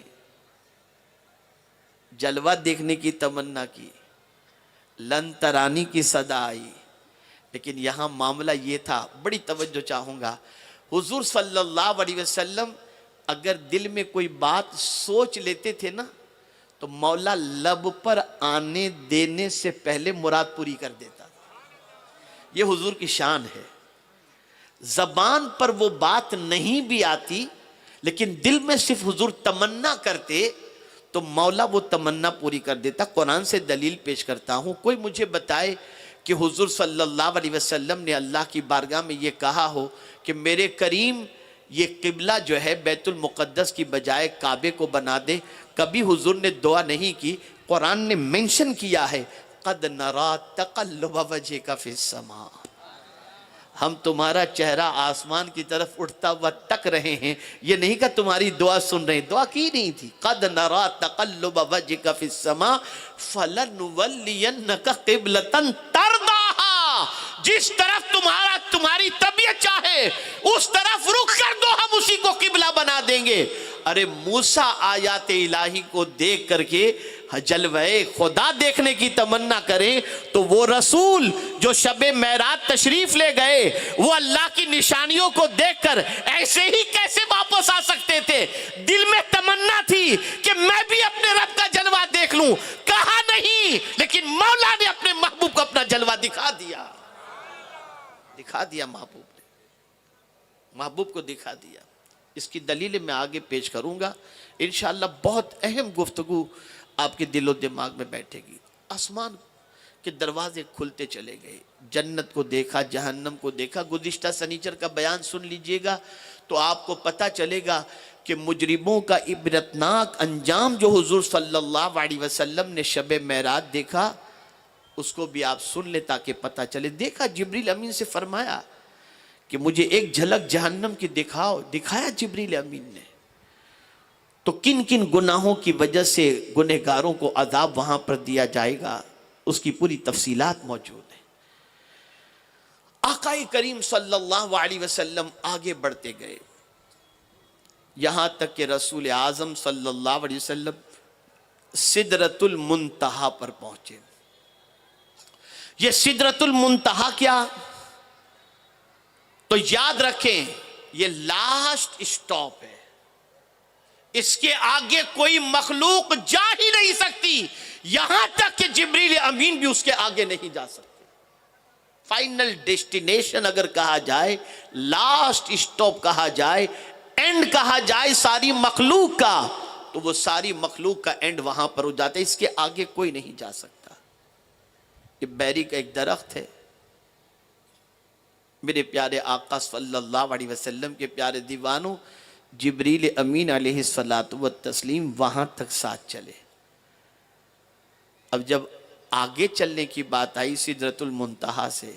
جلوہ دیکھنے کی تمنا کی، لن ترانی کی صدا آئی. لیکن یہاں معاملہ یہ تھا، بڑی توجہ چاہوں گا، حضور صلی اللہ علیہ وسلم اگر دل میں کوئی بات سوچ لیتے تھے نا تو مولا لب پر آنے دینے سے پہلے مراد پوری کر دیتا. یہ حضور کی شان ہے. زبان پر وہ بات نہیں بھی آتی لیکن دل میں صرف حضور تمنا کرتے تو مولا وہ تمنا پوری کر دیتا. قرآن سے دلیل پیش کرتا ہوں. کوئی مجھے بتائے کہ حضور صلی اللہ علیہ وسلم نے اللہ کی بارگاہ میں یہ کہا ہو کہ میرے کریم یہ قبلہ جو ہے بیت المقدس کی بجائے کعبے کو بنا دے. کبھی حضور نے دعا نہیں کی. قرآن نے منشن کیا ہے قد نرا تقلب وجهک فی السماء، ہم تمہارا چہرہ آسمان کی طرف اٹھتا ہوا تک رہے ہیں. یہ نہیں کہ تمہاری دعا سن رہے ہیں، دعا کی نہیں تھی. قد نرا تقلب وجهک فی السماء فلنولینک قبلۃ ترضاھا، جس طرف تمہاری طبیعت چاہے اس طرف رخ کر دو، ہم اسی کو قبلہ بنا دیں گے. ارے موسیٰ آیات الہی کو دیکھ کر کے جلوہ خدا دیکھنے کی تمنا کریں تو وہ رسول جو شب معراج تشریف لے گئے وہ اللہ کی نشانیوں کو دیکھ کر ایسے ہی کیسے واپس آ سکتے تھے؟ دل میں تمنا تھی کہ میں بھی اپنے رب کا جلوہ دیکھ لوں، کہا نہیں، لیکن مولا نے اپنے محبوب کو اپنا جلوہ دکھا دیا. محبوب کو دکھا دیا. اس کی دلیل میں آگے پیش کروں گا انشاءاللہ. بہت اہم گفتگو آپ کے دل و دماغ میں بیٹھے گی. آسمان کے دروازے کھلتے چلے گئے، جنت کو دیکھا، جہنم کو دیکھا. گزشتہ سنیچر کا بیان سن لیجئے گا تو آپ کو پتہ چلے گا کہ مجرموں کا عبرتناک انجام جو حضور صلی اللہ علیہ وسلم نے شب معراج دیکھا اس کو بھی آپ سن لیں تاکہ پتہ چلے. دیکھا جبریل امین سے فرمایا کہ مجھے ایک جھلک جہنم کی دکھاؤ. دکھایا جبریل امین نے. تو کن کن گناہوں کی وجہ سے گنہگاروں کو عذاب وہاں پر دیا جائے گا اس کی پوری تفصیلات موجود ہیں. آقا کریم صلی اللہ علیہ وسلم آگے بڑھتے گئے یہاں تک کہ رسول اعظم صلی اللہ علیہ وسلم سدرۃ المنتہا پر پہنچے. یہ سدرۃ المنتہا کیا؟ تو یاد رکھیں یہ لاسٹ اسٹاپ ہے. اس کے آگے کوئی مخلوق جا ہی نہیں سکتی، یہاں تک کہ جبریل امین بھی اس کے آگے نہیں جا سکتے. فائنل ڈیسٹینیشن اگر کہا جائے، لاسٹ اسٹاپ کہا جائے، اینڈ کہا جائے ساری مخلوق کا، تو وہ ساری مخلوق کا اینڈ وہاں پر ہو جاتا ہے. اس کے آگے کوئی نہیں جا سکتا. یہ بیری کا ایک درخت ہے. میرے پیارے آقا صلی اللہ علیہ وسلم کے پیارے دیوانوں، جبریل امین علیہ الصلاۃ والتسلیم وہاں تک ساتھ چلے. اب جب آگے چلنے کی بات آئی سدرۃ المنتہا سے،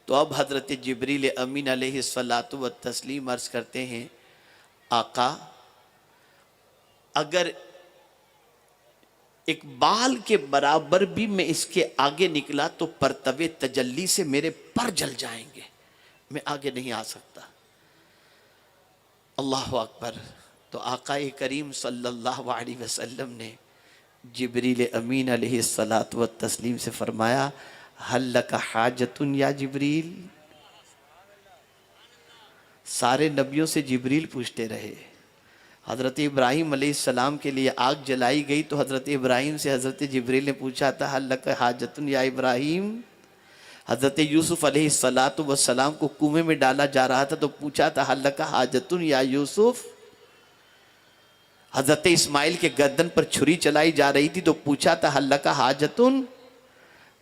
تو اب حضرت جبریل امین علیہ الصلاۃ والتسلیم عرض کرتے ہیں آقا اگر ایک بال کے برابر بھی میں اس کے آگے نکلا تو پرتوے تجلی سے میرے پر جل جائیں گے، میں آگے نہیں آ سکتا. اللہ اکبر. تو آقا کریم صلی اللہ علیہ وسلم نے جبریل امین علیہ الصلاۃ والتسلیم سے فرمایا حل لک حاجۃ یا جبریل. سارے نبیوں سے جبریل پوچھتے رہے. حضرت ابراہیم علیہ السلام کے لیے آگ جلائی گئی تو حضرت ابراہیم سے حضرت جبریل نے پوچھا تھا حل لک حاجۃ یا ابراہیم. حضرت یوسف علیہ السلام کو کنویں میں ڈالا جا رہا تھا تو پوچھا تھا حل لک حاجۃ یا یوسف. حضرت اسماعیل کے گردن پر چھری چلائی جا رہی تھی تو پوچھا تھا حل لک حاجۃ.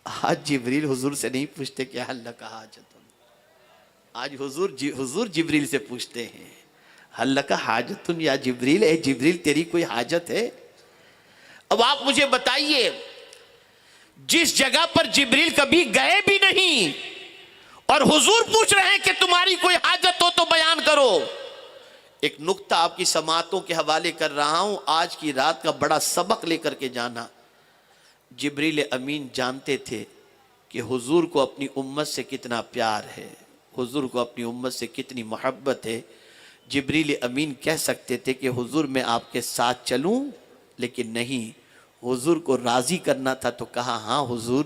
آج جبریل حضور سے نہیں پوچھتے کہ حل لک حاجۃ، آج حضور جبریل سے پوچھتے ہیں حل لک حاجۃ یا جبریل، اے جبریل تیری کوئی حاجت ہے؟ اب آپ مجھے بتائیے جس جگہ پر جبریل کبھی گئے بھی نہیں اور حضور پوچھ رہے ہیں کہ تمہاری کوئی حاجت ہو تو بیان کرو. ایک نقطہ آپ کی سماعتوں کے حوالے کر رہا ہوں، آج کی رات کا بڑا سبق لے کر کے جانا. جبریل امین جانتے تھے کہ حضور کو اپنی امت سے کتنا پیار ہے، حضور کو اپنی امت سے کتنی محبت ہے. جبریل امین کہہ سکتے تھے کہ حضور میں آپ کے ساتھ چلوں، لیکن نہیں، حضور کو راضی کرنا تھا تو کہا ہاں حضور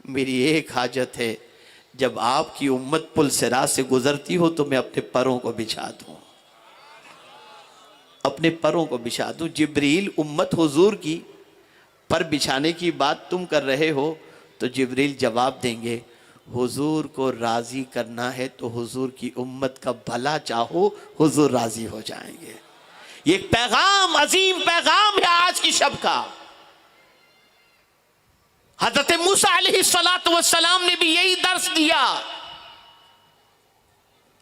میری ایک حاجت ہے، جب آپ کی امت پل صراط سے گزرتی ہو تو میں اپنے پروں کو بچھا دوں، اپنے پروں کو بچھا دوں. جبریل امت حضور کی پر بچھانے کی بات تم کر رہے ہو تو جبریل جواب دیں گے حضور کو راضی کرنا ہے تو حضور کی امت کا بھلا چاہو، حضور راضی ہو جائیں گے. یہ ایک پیغام، عظیم پیغام ہے آج کی شب کا. حضرت موسیٰ علیہ السلام نے بھی یہی درس دیا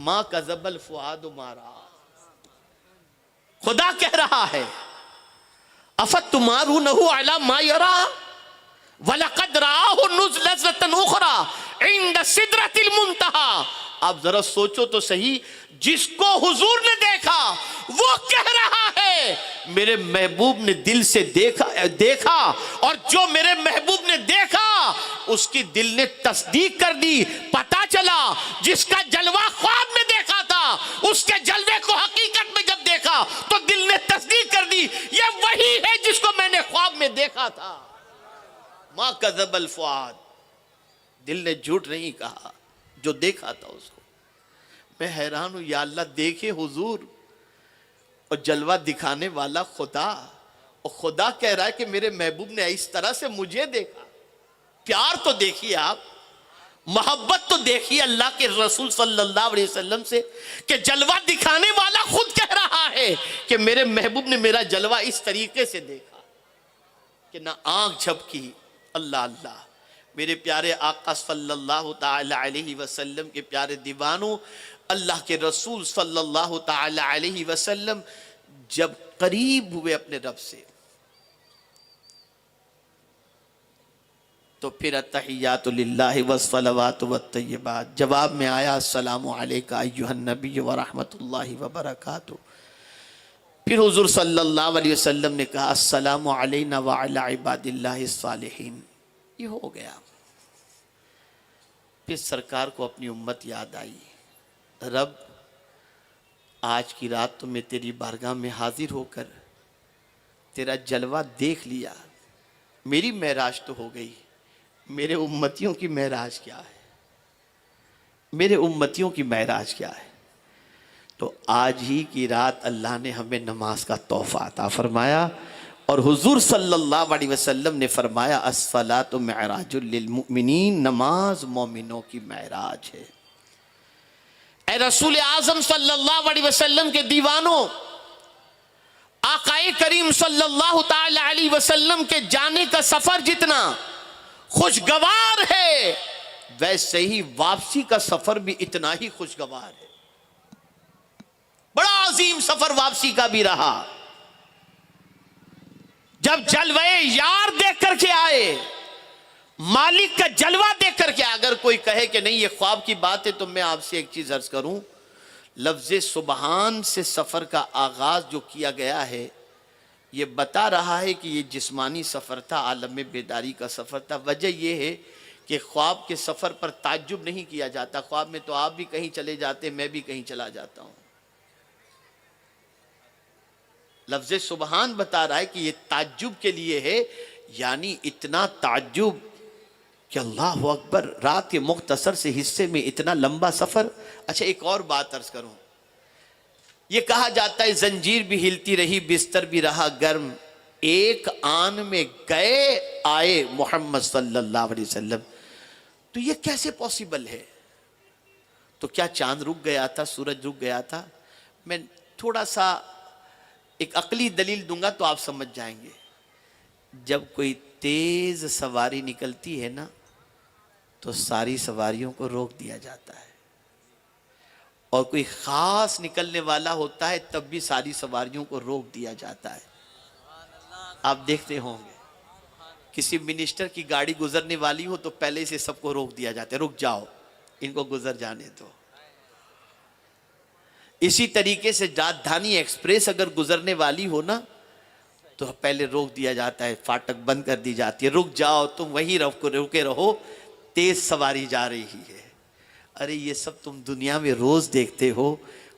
ما کذب الفؤاد ما رأى. خدا کہہ رہا ہے افتمارونہ علی ما یرا وَلَقَدْ رَآهُ نُزْلَةً أُخْرَى عِنْدَ سِدْرَةِ الْمُنْتَهَى. آپ ذرا سوچو تو صحیح, جس کو حضور نے دیکھا وہ کہہ رہا ہے میرے محبوب نے دل سے دیکھا, اور جو میرے محبوب نے دیکھا اس کی دل نے تصدیق کر دی. پتا چلا جس کا جلوہ خواب میں دیکھا تھا اس کے جلوے کو حقیقت میں جب دیکھا تو دل نے تصدیق کر دی, یہ وہی ہے جس کو میں نے خواب میں دیکھا تھا. ما کذب الفؤاد, دل نے جھوٹ نہیں کہا, جو دیکھا تھا اس کو. میں حیران ہوں, یا اللہ دیکھے حضور اور جلوہ دکھانے والا خدا, اور خدا کہہ رہا ہے کہ میرے محبوب نے اس طرح سے مجھے دیکھا. پیار تو دیکھیے آپ, محبت تو دیکھیے اللہ کے رسول صلی اللہ علیہ وسلم سے, کہ جلوہ دکھانے والا خود کہہ رہا ہے کہ میرے محبوب نے میرا جلوہ اس طریقے سے دیکھا کہ نہ آنکھ جھپکی. اللہ اللہ, میرے پیارے آقا صلی اللہ تعالی علیہ وسلم کے پیارے دیوانوں, اللہ کے رسول صلی اللہ تعالی علیہ وسلم جب قریب ہوئے اپنے رب سے تو پھر التحیات للہ والصلوات والطیبات, جواب میں آیا السلام علیکہ ایھا النبی ورحمۃ اللہ وبرکاتہ. پھر حضور صلی اللہ علیہ وسلم نے کہا السلام علینا وعلی عباد اللہ الصالحین. یہ ہو گیا. پھر سرکار کو اپنی امت یاد آئی, رب آج کی رات تو میں تیری بارگاہ میں حاضر ہو کر تیرا جلوہ دیکھ لیا, میری معراج تو ہو گئی, میرے امتیوں کی معراج کیا ہے, میرے امتیوں کی معراج کیا ہے. تو آج ہی کی رات اللہ نے ہمیں نماز کا تحفہ عطا فرمایا, اور حضور صلی اللہ علیہ وسلم نے فرمایا الصلاۃ معراج للمؤمنین, نماز مومنوں کی معراج ہے. اے رسول اعظم صلی اللہ علیہ وسلم کے دیوانوں, آقائے کریم صلی اللہ تعالی علیہ وسلم کے جانے کا سفر جتنا خوشگوار ہے ویسے ہی واپسی کا سفر بھی اتنا ہی خوشگوار ہے. بڑا عظیم سفر واپسی کا بھی رہا. جب جلوہ یار دیکھ کر کے آئے, مالک کا جلوہ دیکھ کر کے, اگر کوئی کہے کہ نہیں یہ خواب کی بات ہے تو میں آپ سے ایک چیز عرض کروں, لفظ سبحان سے سفر کا آغاز جو کیا گیا ہے یہ بتا رہا ہے کہ یہ جسمانی سفر تھا, عالم بیداری کا سفر تھا. وجہ یہ ہے کہ خواب کے سفر پر تعجب نہیں کیا جاتا. خواب میں تو آپ بھی کہیں چلے جاتے, میں بھی کہیں چلا جاتا ہوں. لفظ سبحان بتا رہا ہے کہ یہ تعجب کے لیے ہے, یعنی اتنا تعجب کہ اللہ اکبر, رات کے مختصر سے حصے میں اتنا لمبا سفر. اچھا ایک اور بات عرض کروں, یہ کہا جاتا ہے زنجیر بھی ہلتی رہی بستر بھی رہا گرم, ایک آن میں گئے آئے محمد صلی اللہ علیہ وسلم. تو یہ کیسے پاسبل ہے؟ تو کیا چاند رک گیا تھا, سورج رک گیا تھا؟ میں تھوڑا سا ایک عقلی دلیل دوں گا تو آپ سمجھ جائیں گے. جب کوئی تیز سواری نکلتی ہے نا تو ساری سواریوں کو روک دیا جاتا ہے, اور کوئی خاص نکلنے والا ہوتا ہے تب بھی ساری سواریوں کو روک دیا جاتا ہے. آپ دیکھتے ہوں گے کسی منسٹر کی گاڑی گزرنے والی ہو تو پہلے سے سب کو روک دیا جاتا ہے, رک جاؤ ان کو گزر جانے دو. اسی طریقے سے راجدھانی ایکسپریس اگر گزرنے والی ہو نا تو پہلے روک دیا جاتا ہے, فاٹک بند کر دی جاتی ہے, رک جاؤ تم وہیں رکے رہو, تیز سواری جا رہی ہے. ارے یہ سب تم دنیا میں روز دیکھتے ہو,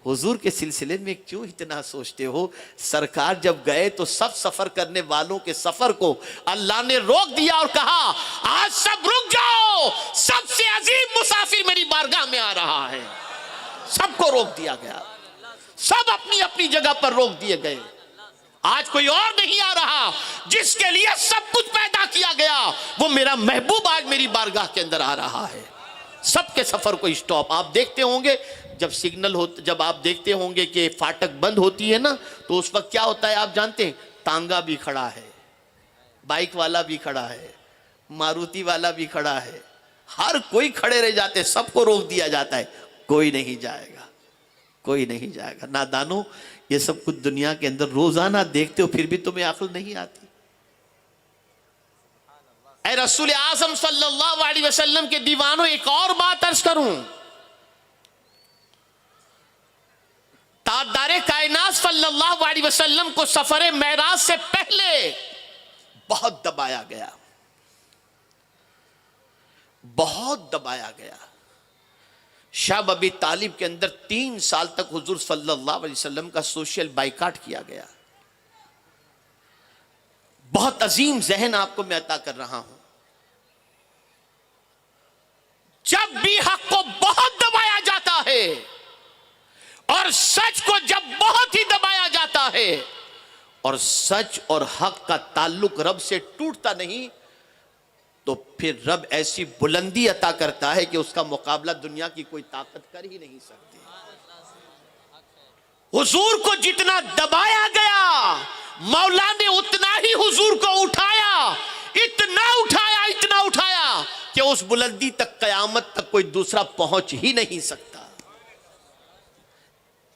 حضور کے سلسلے میں کیوں اتنا سوچتے ہو؟ سرکار جب گئے تو سب سفر کرنے والوں کے سفر کو اللہ نے روک دیا اور کہا آج سب رک جاؤ, سب سے عظیم مسافر میری بارگاہ میں آ رہا ہے. سب کو روک دیا گیا, سب اپنی اپنی جگہ پر روک دیے گئے. آج کوئی اور نہیں آ رہا, جس کے لیے سب کچھ پیدا کیا گیا وہ میرا محبوب آج میری بارگاہ کے اندر آ رہا ہے. سب کے سفر کو اسٹاپ. آپ دیکھتے ہوں گے جب سگنل ہوتا, جب آپ دیکھتے ہوں گے کہ فاٹک بند ہوتی ہے نا تو اس وقت کیا ہوتا ہے آپ جانتے ہیں؟ تانگا بھی کھڑا ہے, بائک والا بھی کھڑا ہے, ماروتی والا بھی کھڑا ہے, ہر کوئی کھڑے رہ جاتے, سب کو روک دیا جاتا ہے. کوئی نہیں جائے گا، کوئی نہیں جائے گا۔ نادانو، یہ سب کچھ دنیا کے اندر روزانہ دیکھتے ہو، پھر بھی تمہیں عقل نہیں آتی۔ اے رسول اعظم صلی اللہ علیہ وسلم کے دیوانوں، ایک اور بات عرض کروں، تاجدار کائنات صلی اللہ علیہ وسلم کو سفر معراج سے پہلے بہت دبایا گیا، بہت دبایا گیا۔ شب ابی طالب کے اندر 3 سال تک حضور صلی اللہ علیہ وسلم کا سوشل بائیکاٹ کیا گیا۔ بہت عظیم ذہن آپ کو میں عطا کر رہا ہوں، جب بھی حق کو بہت دبایا جاتا ہے اور سچ کو جب بہت ہی دبایا جاتا ہے اور سچ اور حق کا تعلق رب سے ٹوٹتا نہیں، تو پھر رب ایسی بلندی عطا کرتا ہے کہ اس کا مقابلہ دنیا کی کوئی طاقت کر ہی نہیں سکتی۔ حضور کو جتنا دبایا گیا، مولا نے اتنا ہی حضور کو اٹھایا، اتنا اٹھایا، اتنا اٹھایا کہ اس بلندی تک قیامت تک کوئی دوسرا پہنچ ہی نہیں سکتا۔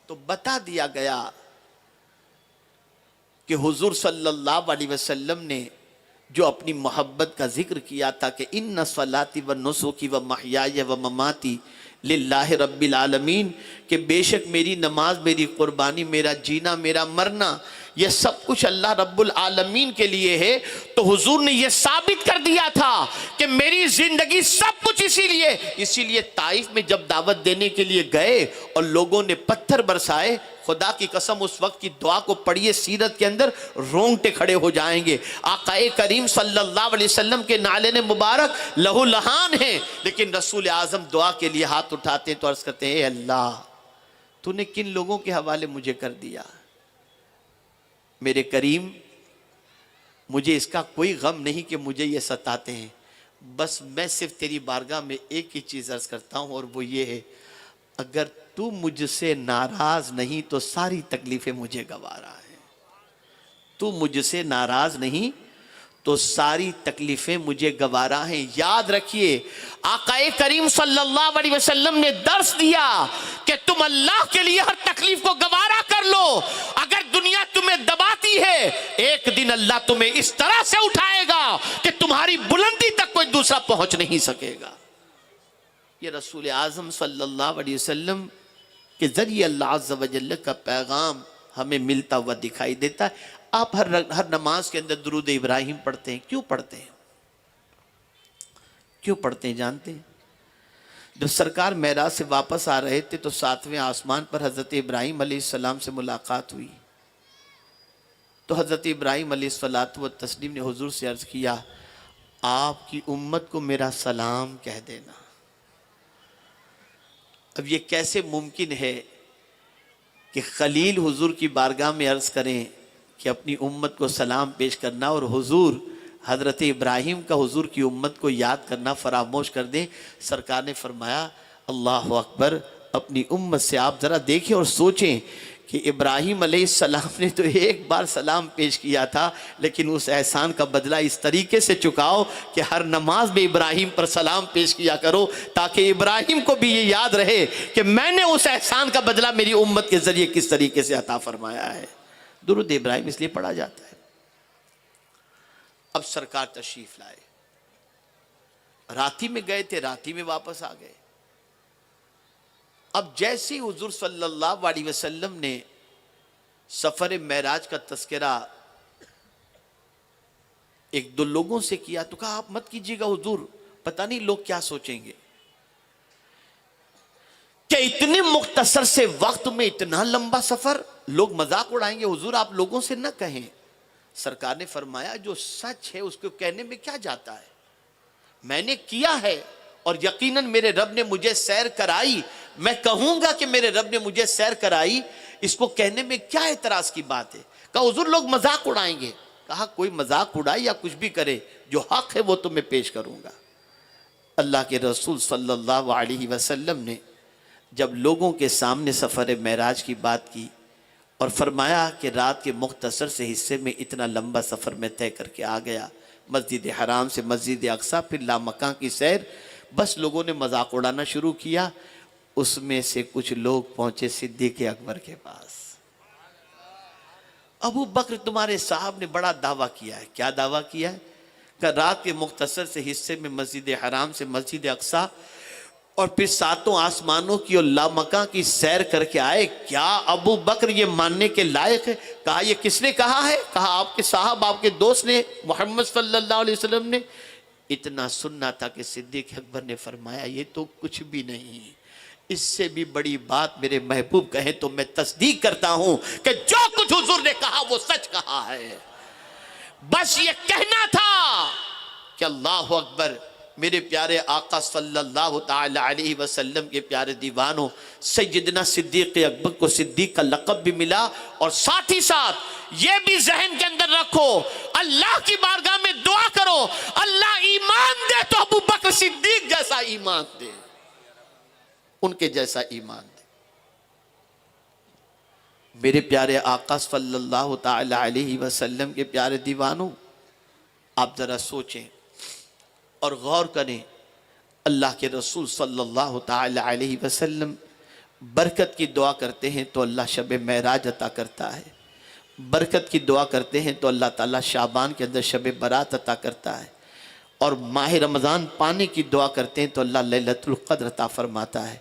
تو بتا دیا گیا کہ حضور صلی اللہ علیہ وسلم نے جو اپنی محبت کا ذکر کیا تھا کہ ان صلاتی و نسکی و محیای و مماتی للہ رب العالمین، کہ بے شک میری نماز، میری قربانی، میرا جینا، میرا مرنا، یہ سب کچھ اللہ رب العالمین کے لیے ہے۔ تو حضور نے یہ ثابت کر دیا تھا کہ میری زندگی سب کچھ اسی لیے طائف میں جب دعوت دینے کے لیے گئے اور لوگوں نے پتھر برسائے، خدا کی قسم اس وقت کی دعا کو پڑھیے، سیرت کے اندر رونگٹے کھڑے ہو جائیں گے۔ آقا کریم صلی اللہ علیہ وسلم کے نالین مبارک لہو لہان ہیں، لیکن رسول اعظم دعا کے لیے ہاتھ اٹھاتے ہیں تو عرض کرتے ہیں، اے اللہ، تو نے کن لوگوں کے حوالے مجھے کر دیا؟ میرے کریم، مجھے اس کا کوئی غم نہیں کہ مجھے یہ ستاتے ہیں، بس میں صرف تیری بارگاہ میں ایک ہی چیز عرض کرتا ہوں، اور وہ یہ ہے، اگر تو مجھ سے ناراض نہیں تو ساری تکلیفیں مجھے گوارا ہیں۔ تو مجھ سے ناراض نہیں تو ساری تکلیفیں مجھے گوارا ہیں۔ یاد رکھیے، آقا کریم صلی اللہ علیہ وسلم نے درس دیا کہ تم اللہ کے لیے ہر تکلیف کو گوارا کر لو۔ اگر دنیا تمہیں دباتی ہے، ایک دن اللہ تمہیں اس طرح سے اٹھائے گا کہ تمہاری بلندی تک کوئی دوسرا پہنچ نہیں سکے گا۔ یہ رسول اعظم صلی اللہ علیہ وسلم کے ذریعے اللہ عز و جل کا پیغام ہمیں ملتا ہوا دکھائی دیتا ہے۔ آپ ہر نماز کے اندر درود ابراہیم پڑھتے ہیں، کیوں پڑھتے ہیں؟ کیوں پڑھتے ہیں جانتے ہیں؟ جب سرکار معراج سے واپس آ رہے تھے تو 7ویں آسمان پر حضرت ابراہیم علیہ السلام سے ملاقات ہوئی، تو حضرت ابراہیم علیہ السلام نے حضور سے عرض کیا، آپ کی امت کو میرا سلام کہہ دینا۔ اب یہ کیسے ممکن ہے کہ خلیل حضور کی بارگاہ میں عرض کریں کہ اپنی امت کو سلام پیش کرنا، اور حضور حضرت ابراہیم کا حضور کی امت کو یاد کرنا فراموش کر دیں؟ سرکار نے فرمایا، اللہ اکبر، اپنی امت سے آپ ذرا دیکھیں اور سوچیں کہ ابراہیم علیہ السلام نے تو ایک بار سلام پیش کیا تھا، لیکن اس احسان کا بدلہ اس طریقے سے چکاؤ کہ ہر نماز میں ابراہیم پر سلام پیش کیا کرو، تاکہ ابراہیم کو بھی یہ یاد رہے کہ میں نے اس احسان کا بدلہ میری امت کے ذریعے کس طریقے سے عطا فرمایا ہے۔ درود ابراہیم اس لیے پڑھا جاتا ہے۔ اب سرکار تشریف لائے، راتی میں گئے تھے، راتی میں واپس آ گئے۔ اب جیسے ہی حضور صلی اللہ علیہ وسلم نے سفر معراج کا تذکرہ ایک دو لوگوں سے کیا تو کہا، آپ مت کیجیے گا حضور، پتہ نہیں لوگ کیا سوچیں گے کہ اتنے مختصر سے وقت میں اتنا لمبا سفر، لوگ مذاق اڑائیں گے۔ حضور آپ لوگوں سے نہ کہیں۔ سرکار نے فرمایا، جو سچ ہے اس کو کہنے میں کیا جاتا ہے، میں نے کیا ہے اور یقیناً میرے رب نے مجھے سیر کرائی، میں کہوں گا کہ میرے رب نے مجھے سیر کرائی، اس کو کہنے میں کیا اعتراض کی بات ہے؟ کہا حضور لوگ مذاق اڑائیں گے۔ کہا کوئی مذاق اڑائے یا کچھ بھی کرے، جو حق ہے وہ تمہیں پیش کروں گا۔ اللہ کے رسول صلی اللہ علیہ وسلم نے جب لوگوں کے سامنے سفر معراج کی بات کی اور فرمایا کہ رات کے مختصر سے حصے میں اتنا لمبا سفر میں طے کر کے آ گیا، مسجد حرام سے مسجد اقصیٰ، پھر لامکاں کی سیر، بس لوگوں نے مذاق اڑانا شروع کیا۔ اس میں سے کچھ لوگ پہنچے صدیق اکبر کے پاس. ابو بکر تمہارے صاحب نے بڑا دعویٰ کیا ہے. کیا دعویٰ کیا ہے؟ کہ رات کے مختصر سے حصے میں مسجد حرام سے مسجد اقصیٰ اور پھر ساتوں آسمانوں کی اور لامکاں کی سیر کر کے آئے. کیا ابو بکر یہ ماننے کے لائق ہے؟ کہا یہ کس نے کہا ہے؟ کہا آپ کے صاحب، آپ کے دوست نے، محمد صلی اللہ علیہ وسلم نے. اتنا سننا تھا کہ صدیق اکبر نے فرمایا یہ تو کچھ بھی نہیں، اس سے بھی بڑی بات میرے محبوب کہیں تو میں تصدیق کرتا ہوں کہ جو کچھ حضور نے کہا وہ سچ کہا ہے. بس یہ کہنا تھا کہ اللہ اکبر. میرے پیارے آقا صلی اللہ تعالی علیہ وسلم کے پیارے دیوانوں، سیدنا صدیق اکبر کو صدیق کا لقب بھی ملا. اور ساتھ ہی ساتھ یہ بھی ذہن کے اندر رکھو، اللہ کی بارگاہ میں دعا کرو اللہ ایمان دے تو ابو بکر صدیق جیسا ایمان دے، ان کے جیسا ایمان دے. میرے پیارے آقا صلی اللہ تعالی علیہ وسلم کے پیارے دیوانوں، آپ ذرا سوچیں اور غور کریں. اللہ کے رسول صلی اللہ تعالی علیہ وسلم برکت کی دعا کرتے ہیں تو اللہ شب معراج عطا کرتا ہے. برکت کی دعا کرتے ہیں تو اللہ تعالیٰ شعبان کے اندر شب برات عطا کرتا ہے. اور ماہ رمضان پانے کی دعا کرتے ہیں تو اللہ لیلۃ القدر عطا فرماتا ہے.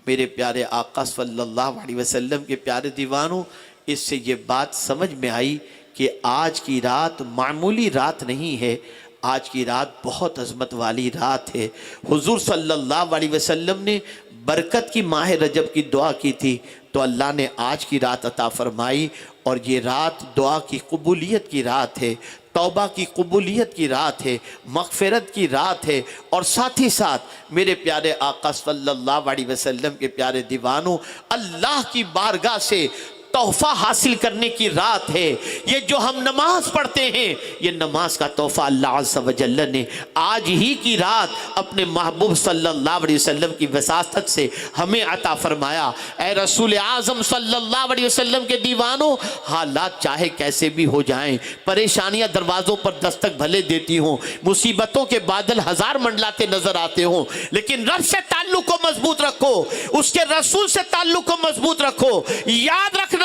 میرے پیارے آقا صلی اللہ علیہ وسلم کے پیارے دیوانوں، اس سے یہ بات سمجھ میں آئی کہ آج کی رات معمولی رات نہیں ہے، آج کی رات بہت عظمت والی رات ہے. حضور صلی اللہ علیہ وسلم نے برکت کی ماہ رجب کی دعا کی تھی تو اللہ نے آج کی رات عطا فرمائی. اور یہ رات دعا کی قبولیت کی رات ہے، توبہ کی قبولیت کی رات ہے، مغفرت کی رات ہے. اور ساتھ ہی ساتھ میرے پیارے آقا صلی اللہ علیہ وسلم کے پیارے دیوانوں، اللہ کی بارگاہ سے تحفہ حاصل کرنے کی رات ہے. یہ جو ہم نماز پڑھتے ہیں، یہ نماز کا تحفہ اللہ عز و جل نے آج ہی کی رات اپنے محبوب صلی اللہ علیہ وسلم کی وساطت سے ہمیں عطا فرمایا. اے رسول اعظم صلی اللہ علیہ وسلم کے دیوانوں، حالات چاہے کیسے بھی ہو جائیں، پریشانیاں دروازوں پر دستک بھلے دیتی ہوں، مصیبتوں کے بادل ہزار منڈلاتے نظر آتے ہوں، لیکن رب سے تعلق کو مضبوط رکھو، اس کے رسول سے تعلق کو مضبوط رکھو. یاد رکھنا،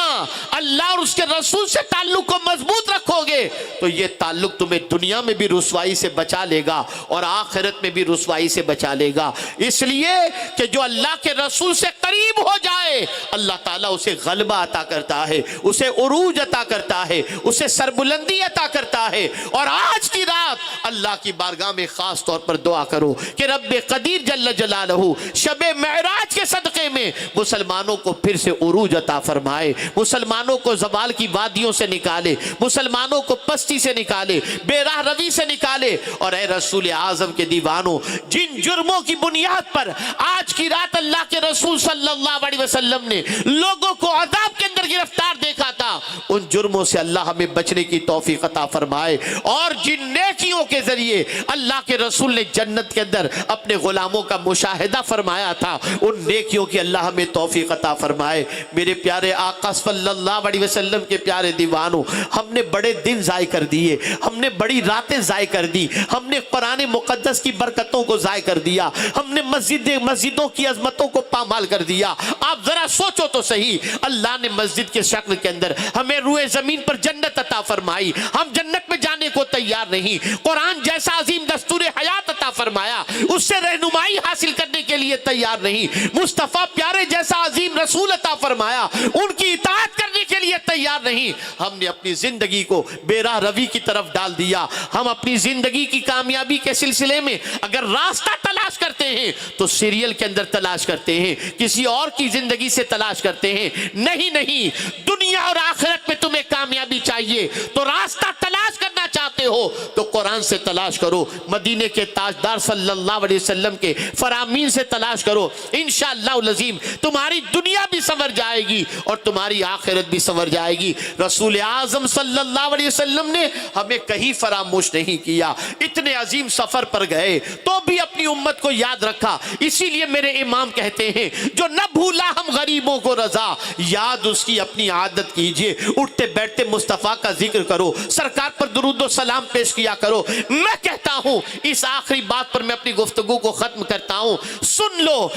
اللہ اور اس کے رسول سے تعلق کو مضبوط رکھو گے تو یہ تعلق تمہیں دنیا میں بھی رسوائی سے بچا لے گا اور آخرت میں بھی رسوائی سے بچا لے گا. اس لیے کہ جو اللہ کے رسول سے قریب ہو جائے، اللہ تعالیٰ اسے غلبہ عطا کرتا ہے، اسے عروج عطا کرتا ہے، اسے سربلندی عطا کرتا ہے. اور آج کی رات اللہ کی بارگاہ میں خاص طور پر دعا کرو کہ رب قدیر جل جلالہ شب معراج کے صدقے میں مسلمانوں کو پھر سے عروج عطا فرمائے، مسلمانوں کو زوال کی وادیوں سے نکالے، مسلمانوں کو پستی سے نکالے، بے راہ روی سے نکالے. اور اے رسول اعظم کے دیوانوں، جن جرموں کی بنیاد پر آج کی رات اللہ کے رسول صلی اللہ علیہ وسلم نے لوگوں کو عذاب کے اندر گرفتار دیکھا تھا، ان جرموں سے اللہ ہمیں بچنے کی توفیق عطا فرمائے. اور جن نیکیوں کے ذریعے اللہ کے رسول نے جنت کے اندر اپنے غلاموں کا مشاہدہ فرمایا تھا، ان نیکیوں کی اللہ ہمیں توفیق عطا فرمائے. میرے پیارے آقا صلی اللہ علیہ وسلم کے پیارے دیوانوں، ہم نے بڑے دن ضائع کر دیے، ہم نے بڑی راتیں ضائع کر دی، ہم نے قرآن مقدس کی برکتوں کو ضائع کر دیا، ہم نے مسجدوں کی عظمتوں کو پامال کر دیا. آپ ذرا سوچو تو صحیح، اللہ نے مسجد کے شکل کے اندر ہمیں روئے زمین پر جنت عطا فرمائی، ہم جنت میں جانے کو تیار نہیں. قرآن جیسا عظیم دستور حیات عطا فرمایا، اس سے رہنمائی حاصل کرنے کے لیے تیار نہیں. مصطفیٰ پیارے جیسا عظیم رسول عطا فرمایا، ان کی اطاعت کرنے کے لیے تیار نہیں. ہم نے اپنی زندگی کو بے راہ روی کی طرف ڈال دیا. ہم اپنی زندگی کی کامیابی کے سلسلے میں اگر راستہ تلاش کرتے ہیں تو سیریل کے اندر تلاش کرتے ہیں، کسی اور کی زندگی سے تلاش کرتے ہیں. نہیں، دنیا اور آخرت میں تمہیں کامیابی چاہیے تو راستہ تلاش کرنا چاہتے ہو تو قرآن سے تلاش کرو، مدینے کے تاجدار صلی اللہ علیہ وسلم کے فرامین سے تلاش کرو. انشاءاللہ العظیم تمہاری دنیا بھی سنور جائے گی اور تمہاری آخرت بھی سنور جائے گی. رسول اعظم صلی اللہ علیہ وسلم نے ہمیں کہیں فراموش نہیں کیا. اتنے عظیم سفر پر گئے تو بھی اپنی امت کو یاد رکھا. اسی لیے میرے امام کہتے ہیں جو نہ بھولا ہم غریبوں کو رضا، یاد اس کی اپنی عادت کیجئے. اٹھتے بیٹھتے مصطفیٰ کا ذکر کرو، سرکار پر درود و سلام پیش کیا کرو. میں کہتا ہوں اس آخری بات پر میں اپنی گفتگو کو ختم کرتا ہوں، سن لو،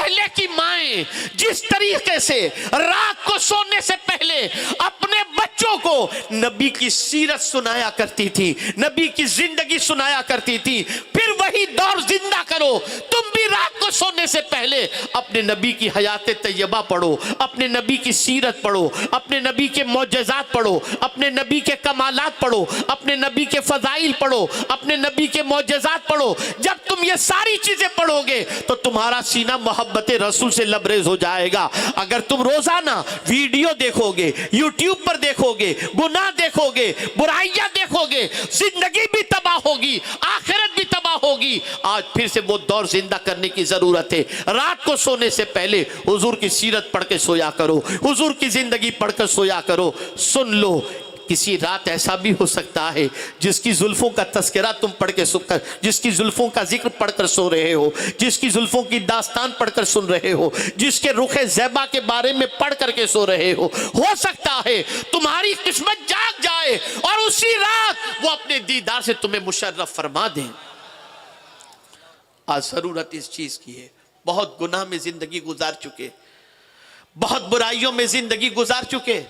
پہلے کی مائیں جس طریقے سے رات کو سونے سے پہلے اپنے بچوں کو نبی کی سیرت سنایا کرتی تھی، نبی کی زندگی سنایا کرتی تھی، پھر وہی دور زندہ کرو۔ تم بھی رات کو سونے سے پہلے اپنے نبی کی حیات طیبہ پڑھو، اپنے نبی کی سیرت پڑھو، اپنے نبی کے معجزات پڑھو، اپنے نبی کے کمالات پڑھو، اپنے نبی کے فضائل پڑھو، اپنے نبی کے معجزات پڑھو۔ جب تم یہ ساری چیزیں پڑھو گے تو تمہارا سینہ محبت رسول سے لبریز ہو جائے گا۔ اگر تم روزانہ ویڈیو دیکھو گے، یوٹیوب پر دیکھو گے، گناہ دیکھو گے، برائیاں دیکھو گے، زندگی بھی تباہ ہوگی، آخرت بھی تباہ ہوگی۔ آج پھر سے وہ دور زندہ کرنے کی ضرورت ہے۔ رات کو سونے سے پہلے حضور کی سیرت پڑھ کے سویا کرو، حضور کی زندگی پڑھ کر سویا کرو۔ سن لو، کسی رات ایسا بھی ہو سکتا ہے جس کی زلفوں کا تذکرہ تم پڑھ کے جس کی زلفوں کا ذکر پڑھ کر سو رہے ہو، جس کی زلفوں کی داستان پڑھ کر سن رہے ہو، جس کے رخ زیبا کے بارے میں پڑھ کر کے سو رہے ہو سکتا ہے تمہاری قسمت جاگ جائے اور اسی رات وہ اپنے دیدار سے تمہیں مشرف فرما دیں۔ آج ضرورت اس چیز کی ہے۔ بہت گناہ میں زندگی گزار چکے، بہت برائیوں میں زندگی گزار چکے۔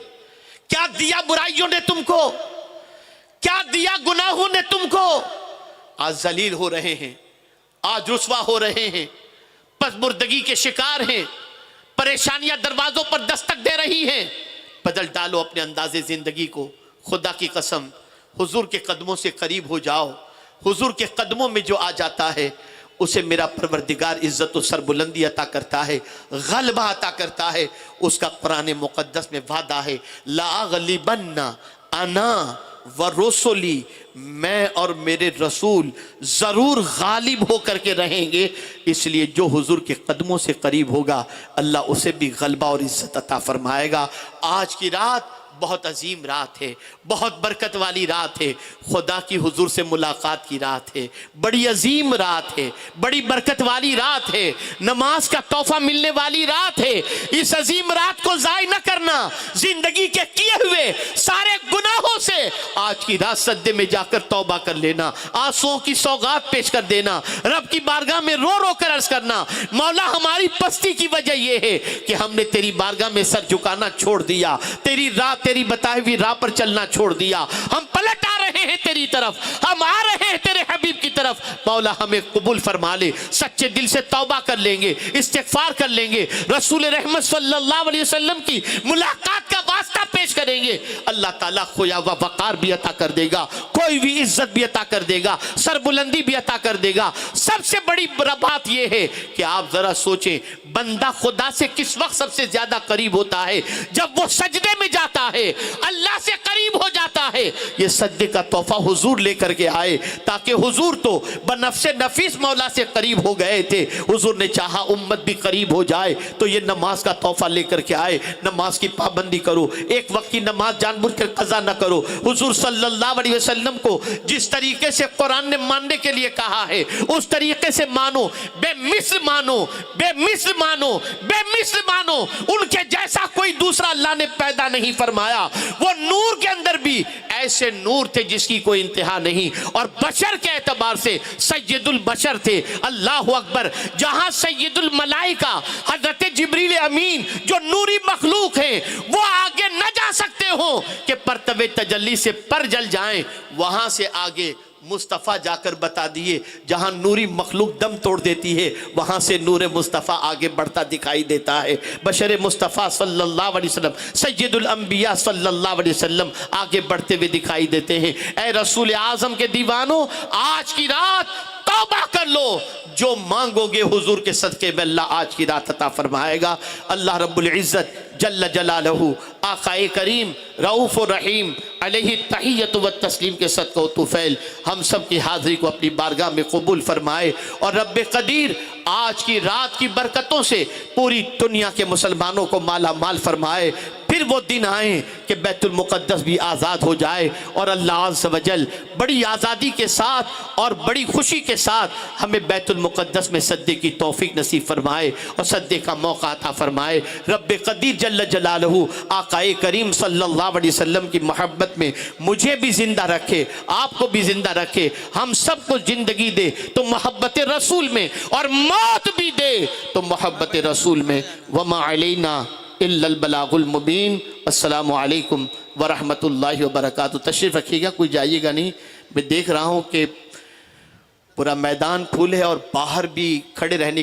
کیا دیا برائیوں نے تم کو؟ کیا دیا گناہوں نے تم کو؟ آج ذلیل ہو رہے ہیں، آج رسوا ہو رہے ہیں، پسماندگی کے شکار ہیں، پریشانیاں دروازوں پر دستک دے رہی ہیں۔ بدل ڈالو اپنے انداز زندگی کو۔ خدا کی قسم، حضور کے قدموں سے قریب ہو جاؤ۔ حضور کے قدموں میں جو آ جاتا ہے اسے میرا پروردگار عزت و سربلندی عطا کرتا ہے، غلبہ عطا کرتا ہے۔ اس کا قرآن مقدس میں وعدہ ہے، لَأَغْلِبَنَّ أَنَا وَرُسُلِي، میں اور میرے رسول ضرور غالب ہو کر کے رہیں گے۔ اس لیے جو حضور کے قدموں سے قریب ہوگا اللہ اسے بھی غلبہ اور عزت عطا فرمائے گا۔ آج کی رات بہت عظیم رات ہے، بہت برکت والی رات ہے، خدا کی حضور سے ملاقات کی رات ہے، بڑی عظیم رات ہے، بڑی برکت والی رات ہے، نماز کا تحفہ ملنے والی رات ہے۔ اس عظیم رات کو ضائع نہ کرنا۔ زندگی کے کیے ہوئے سارے گناہوں سے آج کی رات سجدے میں جا کر توبہ کر لینا، آنسوؤں کی سوغات پیش کر دینا، رب کی بارگاہ میں رو رو کر عرض کرنا، مولا ہماری پستی کی وجہ یہ ہے کہ ہم نے تیری بارگاہ میں سر جھکانا چھوڑ دیا، تیری بتائی ہوئی راہ پر چلنا چھوڑ دیا، ہم پلٹ آ رہے ہیں تیری طرف، ہم آ رہے ہیں تیرے حبیب کی طرف، مولا ہمیں قبول فرما لے۔ سچے دل سے توبہ کر لیں گے، استغفار کر لیں گے، رسول رحمت صلی اللہ علیہ وسلم کی ملاقات کا واسطہ پیش کریں گے، اللہ تعالیٰ کھویا ہوا وقار بھی عطا کر دے گا، کوئی بھی عزت بھی عطا کر دے گا، سربلندی بھی عطا کر دے گا۔ سب سے بڑی بات یہ ہے کہ آپ ذرا سوچیں، بندہ خدا سے کس وقت سب سے زیادہ قریب ہوتا ہے؟ جب وہ سجدے میں جاتا ہے، اللہ سے قریب ہو جاتا ہے۔ یہ سجدے کا تحفہ حضور لے کر کے آئے، تاکہ حضور تو بنفس نفیس مولا سے قریب ہو گئے تھے، حضور نے چاہا امت بھی قریب ہو جائے تو یہ نماز کا تحفہ لے کر کے آئے۔ نماز کی پابندی کرو، ایک وقت کی نماز جان بوجھ کر قضا نہ کرو۔ حضور صلی اللہ علیہ وسلم کو جس طریقے سے قرآن نے ماننے کے لیے کہا ہے اس طریقے سے مانو، بے مثل مانو، بے مثل مانو، بے مثل مانو۔ ان کے جیسا کوئی دوسرا اللہ نے پیدا نہیں فرمایا۔ وہ نور کے اندر بھی ایسے نور تھے جس کی کوئی انتہا نہیں، اور بشر کے اعتبار سے سید البشر تھے۔ اللہ اکبر۔ جہاں سید الملائکہ حضرت جبریل امین جو نوری مخلوق ہیں وہ آگے نہ جا سکتے ہوں کہ پرتو تجلی سے پر جل جائیں، وہاں سے آگے مصطفیٰ جا کر بتا دیے جہاں نوری مخلوق دم توڑ دیتی ہے وہاں سے نور مصطفیٰ آگے بڑھتا دکھائی دیتا ہے۔ بشر مصطفیٰ صلی اللہ علیہ وسلم، سید الانبیاء صلی اللہ علیہ وسلم آگے بڑھتے ہوئے دکھائی دیتے ہیں۔ اے رسول اعظم کے دیوانوں، آج کی رات توبہ کر لو، جو مانگو گے حضور کے صدقے میں اللہ آج کی رات عطا فرمائے گا۔ اللہ رب العزت جل جلالہ آقا کریم رؤوف الرحیم علیہ تحیت و تسلیم کے صدقہ و طفیل ہم سب کی حاضری کو اپنی بارگاہ میں قبول فرمائے، اور رب قدیر آج کی رات کی برکتوں سے پوری دنیا کے مسلمانوں کو مالا مال فرمائے۔ پھر پھر وہ دن آئیں کہ بیت المقدس بھی آزاد ہو جائے اور اللہ عز و جل بڑی آزادی کے ساتھ اور بڑی خوشی کے ساتھ ہمیں بیت المقدس میں صدقے کی توفیق نصیب فرمائے اور صدقے کا موقع عطا فرمائے۔ رب قدیر جل جلالہ آقا کریم صلی اللہ علیہ وسلم کی محبت میں مجھے بھی زندہ رکھے، آپ کو بھی زندہ رکھے، ہم سب کو زندگی دے تو محبت رسول میں، اور موت بھی دے تو محبت رسول میں۔ وما علینا الا البلاغ المبین۔ السلام علیکم ورحمۃ اللہ وبرکاتہ۔ تشریف رکھیے گا، کوئی جائیے گا نہیں۔ میں دیکھ رہا ہوں کہ پورا میدان پھول ہے اور باہر بھی کھڑے رہنے کی